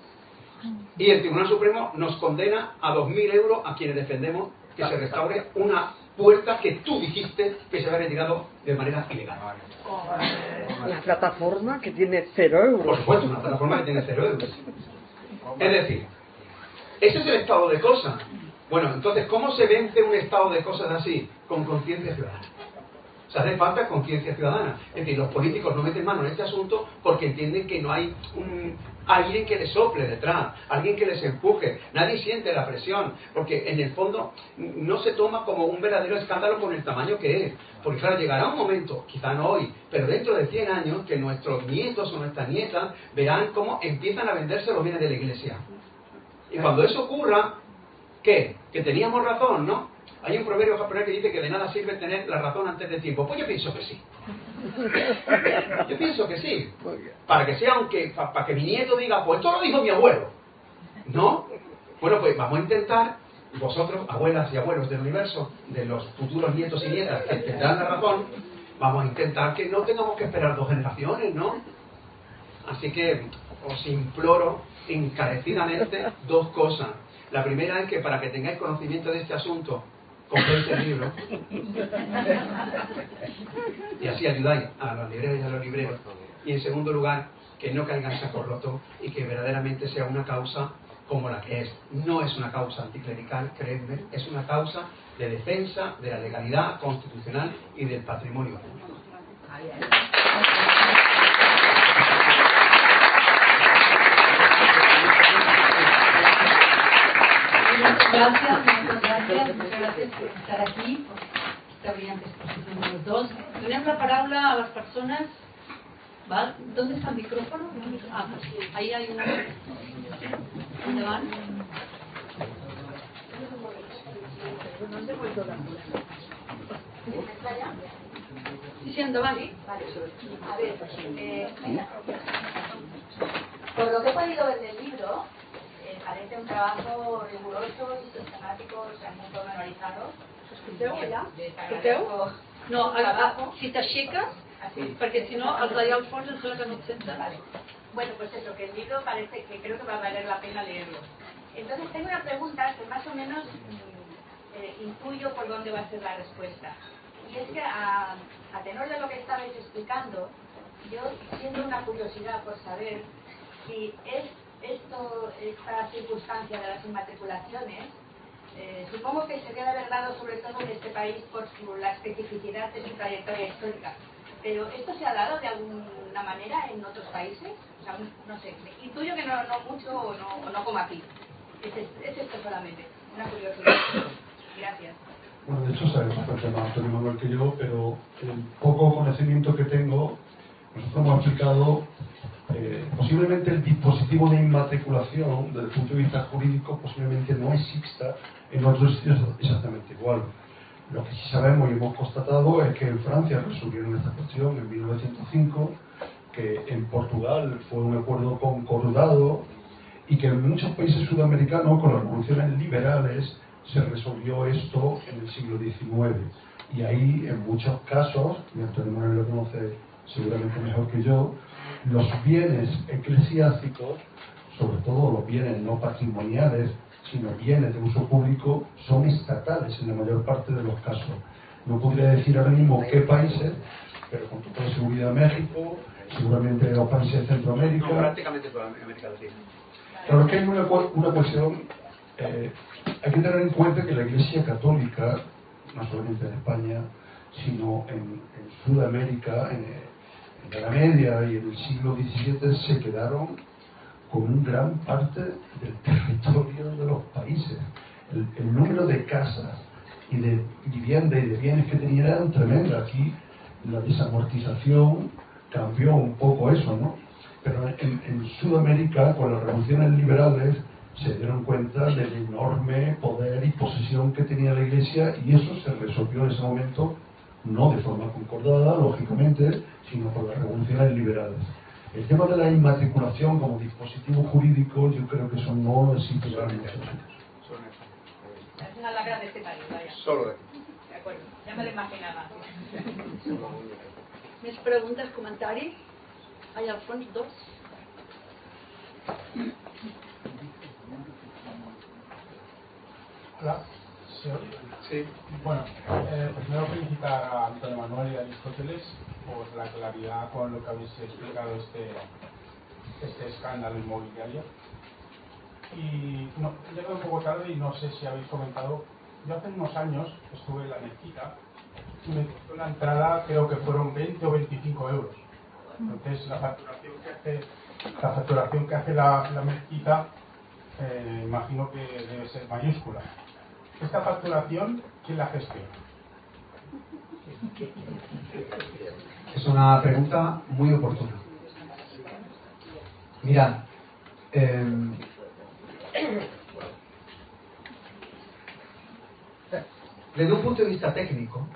y el Tribunal Supremo nos condena a 2.000 euros a quienes defendemos que se restaure una puerta que tú dijiste que se había retirado de manera ilegal. Una plataforma que tiene 0 euros. Por supuesto, una plataforma que tiene 0 euros. Es decir, ese es el estado de cosas. Bueno, entonces, ¿cómo se vence un estado de cosas así? Con conciencia ciudadana. O sea, hace falta conciencia ciudadana. Es decir, los políticos no meten mano en este asunto porque entienden que no hay alguien que les sople detrás, alguien que les empuje. Nadie siente la presión, porque en el fondo no se toma como un verdadero escándalo con el tamaño que es. Porque claro, llegará un momento, quizá no hoy, pero dentro de 100 años, que nuestros nietos o nuestras nietas verán cómo empiezan a venderse los bienes de la Iglesia. Y cuando eso ocurra, ¿qué? Que teníamos razón, ¿no? Hay un proverbio japonés que dice que de nada sirve tener la razón antes de tiempo. Pues yo pienso que sí. Yo pienso que sí. Para que sea, para que mi nieto diga, pues esto lo dijo mi abuelo. ¿No? Bueno, pues vamos a intentar, vosotros, abuelas y abuelos del universo, de los futuros nietos y nietas que tendrán la razón, vamos a intentar que no tengamos que esperar 2 generaciones, ¿no? Así que os imploro encarecidamente 2 cosas. La primera es que para que tengáis conocimiento de este asunto, compréis el libro y así ayudáis a las libreras y a los libreros. Y en segundo lugar, que no caigan en saco roto y que verdaderamente sea una causa como la que es. No es una causa anticlerical, creedme, es una causa de defensa de la legalidad constitucional y del patrimonio público. Gracias, muchas gracias por estar aquí, por esta brillante exposición de los dos. Donem la palabra a las personas. ¿Vale? ¿Dónde está el micrófono? Ah, pues ahí hay una. ¿Dónde van? Sí, endavant. Vale. A ver, por lo que he podido ver del libro, parece un trabajo riguroso y sistemático, o sea, muy pormenorizado. Escolteu allà? Les Escolteu? agradezco No, el trabajo. si t'aixeques, Así. perquè si no els d'allà al fons em sembla que no et senten. Vale. Bueno, pues eso, que el libro parece que creo que va a valer la pena leerlo. Entonces tengo una pregunta que más o menos intuyo por dónde va a ser la respuesta. Y es que a tenor de lo que estabais explicando, yo siento una curiosidad por saber si esta circunstancia de las inmatriculaciones, supongo que se debe haber dado sobre todo en este país por la especificidad de su trayectoria histórica. Pero ¿esto se ha dado de alguna manera en otros países? O sea, no sé, intuyo que no mucho o no como aquí. Es esto solamente, una curiosidad. Gracias. Bueno, de hecho sabes bastante más Antonio Manuel que yo, pero el poco conocimiento que tengo, nosotros hemos aplicado posiblemente el dispositivo de inmatriculación desde el punto de vista jurídico posiblemente no exista en otros sitios exactamente igual. Lo que sí sabemos y hemos constatado es que en Francia resolvieron esta cuestión en 1905, que en Portugal fue un acuerdo concordado y que en muchos países sudamericanos con las revoluciones liberales se resolvió esto en el siglo XIX. Y ahí en muchos casos, y Antonio Manuel lo conoce seguramente mejor que yo, los bienes eclesiásticos, sobre todo los bienes no patrimoniales, sino bienes de uso público, son estatales en la mayor parte de los casos. No podría decir ahora mismo qué países, pero con toda seguridad México, seguramente los países de Centroamérica. No, prácticamente toda América Latina. Claro que hay una cuestión, hay que tener en cuenta que la Iglesia Católica, no solamente en España, sino en Sudamérica, en la Edad Media y en el siglo XVII, se quedaron con un gran parte del territorio de los países. El número de casas y de vivienda y de bienes que tenían eran tremendas. Aquí la desamortización cambió un poco eso, ¿no? Pero en Sudamérica, con las revoluciones liberales, se dieron cuenta del enorme poder y posesión que tenía la Iglesia, y eso se resolvió en ese momento, no de forma concordada, lógicamente, sino por las revoluciones liberales. El tema de la inmatriculación como dispositivo jurídico, yo creo que eso no existe en muchos sitios. Es una lacra de este país, vaya. Solo de aquí. De acuerdo, ya me lo imaginaba. Més preguntes, comentaris? Allà al fons, dos. Hola, ¿se oye? Sí. Bueno, primero felicitar a Antonio Manuel y a Aristóteles por la claridad con lo que habéis explicado este escándalo inmobiliario. Y no, he llegado un poco tarde y no sé si habéis comentado. Yo hace unos años estuve en la mezquita y me costó la entrada, creo que fueron 20 o 25 euros. Entonces la facturación que hace la mezquita, imagino que debe ser mayúscula. ¿Esta facturación quién la gestiona? Es una pregunta muy oportuna. Mirad, desde un punto de vista técnico,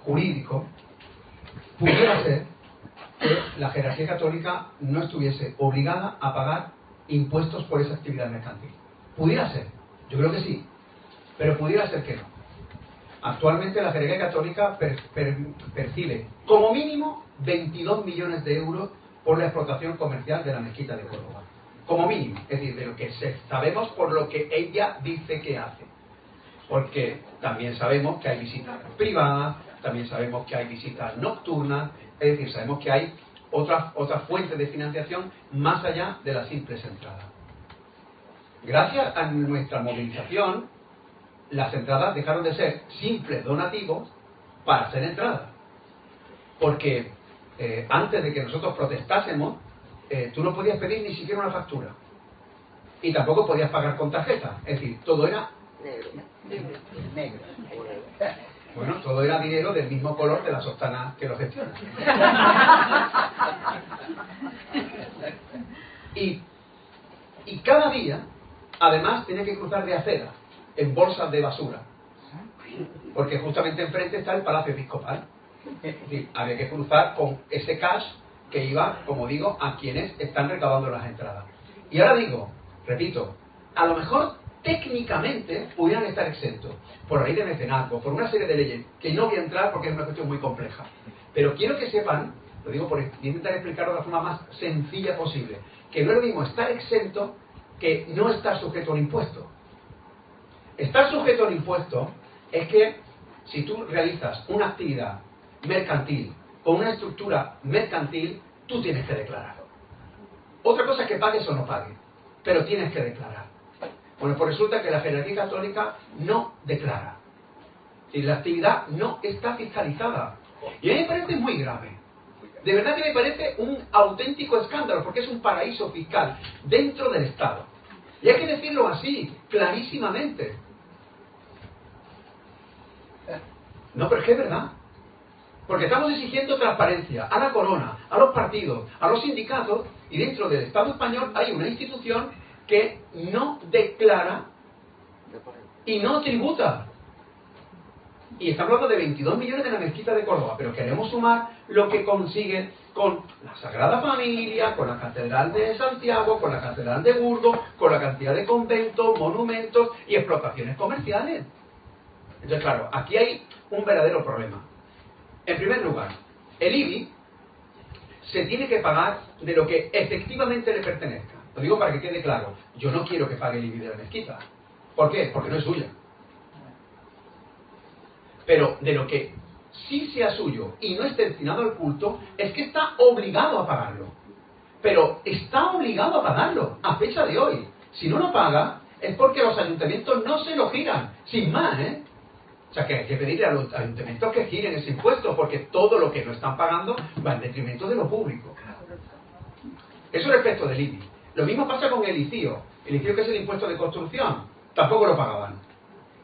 jurídico, pudiera ser que la jerarquía católica no estuviese obligada a pagar impuestos por esa actividad mercantil. Pudiera ser, yo creo que sí, pero pudiera ser que no. Actualmente la jerarquía católica percibe como mínimo 22 millones de euros por la explotación comercial de la mezquita de Córdoba. Como mínimo, es decir, de lo que sabemos por lo que ella dice que hace. Porque también sabemos que hay visitas privadas, también sabemos que hay visitas nocturnas, es decir, sabemos que hay otras fuentes de financiación más allá de las simples entradas. Gracias a nuestra movilización, las entradas dejaron de ser simples donativos para ser entradas. Porque antes de que nosotros protestásemos, tú no podías pedir ni siquiera una factura. Y tampoco podías pagar con tarjeta. Es decir, todo era negro. Bueno, todo era dinero del mismo color de la sotana que lo gestiona. Y cada día, además, tenía que cruzar de acera en bolsas de basura. porque justamente enfrente está el Palacio Episcopal. Es decir, había que cruzar con ese cash que iba, como digo, a quienes están recaudando las entradas. Y ahora digo, repito, a lo mejor técnicamente pudieran estar exentos por ley de mecenazgo, por una serie de leyes que no voy a entrar porque es una cuestión muy compleja. Pero quiero que sepan, lo digo por intentar explicarlo de la forma más sencilla posible, que no es lo mismo estar exento que no estar sujeto a un impuesto. Estar sujeto al impuesto es que si tú realizas una actividad mercantil con una estructura mercantil, tú tienes que declararlo. Otra cosa es que pagues o no pagues, pero tienes que declarar. Bueno, pues resulta que la jerarquía católica no declara. Y la actividad no está fiscalizada. Y a mí me parece muy grave. De verdad que me parece un auténtico escándalo, porque es un paraíso fiscal dentro del Estado. Y hay que decirlo así, clarísimamente. No, pero es que es verdad. Porque estamos exigiendo transparencia a la corona, a los partidos, a los sindicatos, y dentro del Estado español hay una institución que no declara y no tributa. Y estamos hablando de 22 millones de la mezquita de Córdoba, pero queremos sumar lo que consigue con la Sagrada Familia, con la Catedral de Santiago, con la Catedral de Burgos, con la cantidad de conventos, monumentos y explotaciones comerciales. Entonces, claro, aquí hay un verdadero problema. En primer lugar, el IBI se tiene que pagar de lo que efectivamente le pertenezca. Lo digo para que quede claro. Yo no quiero que pague el IBI de la mezquita. ¿Por qué? Porque no es suya. Pero de lo que sí sea suyo y no esté destinado al culto, es que está obligado a pagarlo. Pero está obligado a pagarlo a fecha de hoy. Si no lo paga, es porque los ayuntamientos no se lo giran. Sin más, ¿eh? O sea, que hay que pedirle a los ayuntamientos que giren ese impuesto, porque todo lo que no están pagando va en detrimento de lo público. Eso respecto del IBI. Lo mismo pasa con el ICIO. El ICIO, que es el impuesto de construcción, tampoco lo pagaban.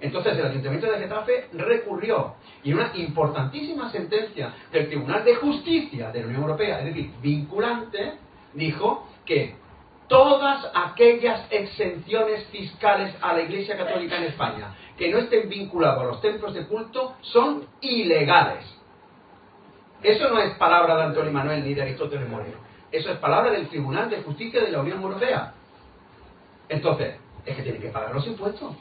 Entonces el Ayuntamiento de Getafe recurrió, y una importantísima sentencia del Tribunal de Justicia de la Unión Europea, es decir, vinculante, dijo que todas aquellas exenciones fiscales a la Iglesia Católica en España que no estén vinculados a los templos de culto son ilegales. Eso no es palabra de Antonio Manuel ni de Aristóteles Moreno. Eso es palabra del Tribunal de Justicia de la Unión Europea. Entonces, es que tienen que pagar los impuestos.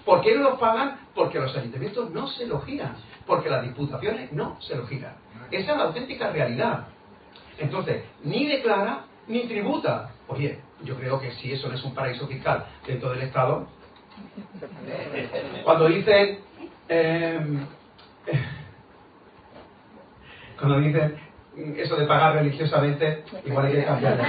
¿Por qué no los pagan? Porque los ayuntamientos no se lo giran. Porque las diputaciones no se lo giran. Esa es la auténtica realidad. Entonces, ni declara ni tributa. Oye, yo creo que si eso no es un paraíso fiscal dentro del Estado, cuando dicen eso de pagar religiosamente, igual hay que cambiar de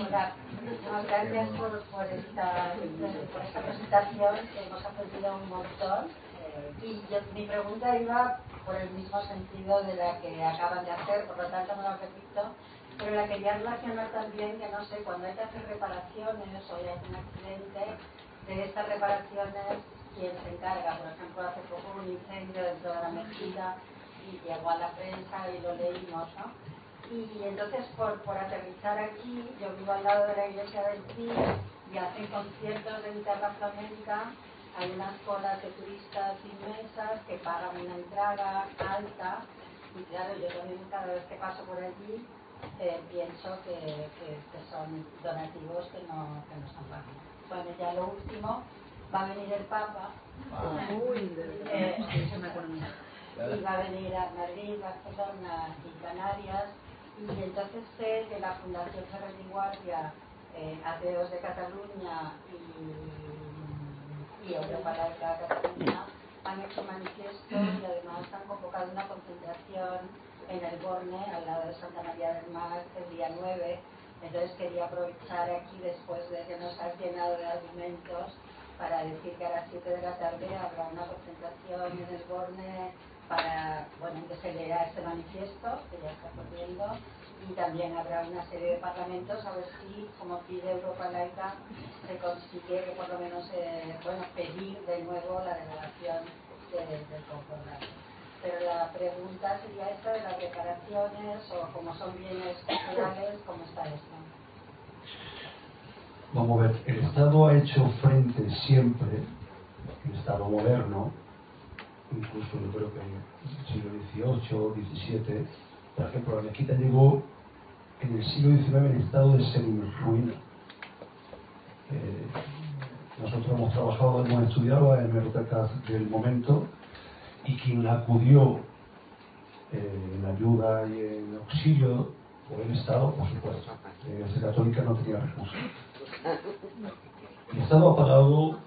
Hola, muchas gracias por esta presentación, que hemos aprendido un montón. Mi pregunta iba por el mismo sentido de la que acaban de hacer, por lo tanto no la repito, pero la quería relacionar también, que no sé, cuando hay que hacer reparaciones o hay un accidente, de estas reparaciones, ¿quién se encarga? Por ejemplo, hace poco un incendio dentro de la mezquita y llegó a la prensa y lo leímos, ¿no? Y entonces, por aterrizar aquí, yo vivo al lado de la iglesia del CIR y hacen conciertos de guitarra flamenca. Hay unas colas de turistas inmensas que pagan una entrada alta, y claro, yo también cada vez que paso por allí pienso que son donativos que no están pagando. Bueno, ya lo último, va a venir el Papa, y va a venir a Madrid, Barcelona y Canarias, y entonces sé que la Fundación Ferrer y Guardia, Ateos de Cataluña y Europa Laica Cataluña han hecho manifiesto y además han convocado una concentración en el Borne, al lado de Santa María del Mar, el día 9. Entonces quería aprovechar aquí, después de que nos has llenado de argumentos, para decir que a las 7 de la tarde habrá una concentración en el Borne para, bueno, que se lea este manifiesto, que ya está corriendo, y también habrá una serie de parlamentos, a ver si, como pide Europa Laica, se consigue que por lo menos, pedir de nuevo la derogación del concordato. Pero la pregunta sería esta de las reparaciones, o como son bienes culturales, ¿cómo está esto? Vamos a ver, el Estado ha hecho frente siempre, el Estado moderno, incluso yo creo que en el siglo XVIII, XVII, por ejemplo, la mezquita llegó en el siglo XIX en estado de semi-ruina. Nosotros hemos trabajado, hemos estudiado en hemerotecas del momento, y quien acudió en ayuda y en auxilio por el Estado, por supuesto. La Iglesia Católica no tenía recursos. El Estado ha pagado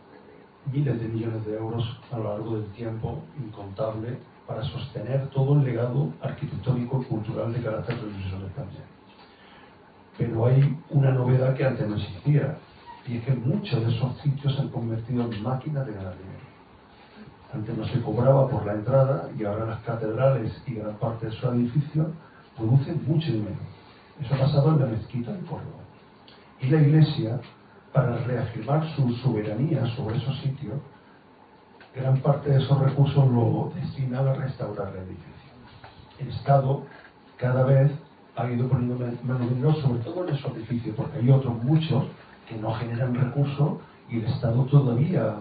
miles de millones de euros a lo largo del tiempo, incontable, para sostener todo el legado arquitectónico y cultural de carácter religioso de España. Pero hay una novedad que antes no existía, y es que muchos de esos sitios se han convertido en máquinas de ganar dinero. Antes no se cobraba por la entrada, y ahora las catedrales y gran parte de sus edificios producen mucho dinero. Eso ha pasado en la mezquita de Córdoba. Y la Iglesia, para reafirmar su soberanía sobre esos sitios, gran parte de esos recursos lo destina a restaurar el edificio. El Estado cada vez ha ido poniendo menos dinero, sobre todo en esos edificios, porque hay otros muchos que no generan recursos y el Estado todavía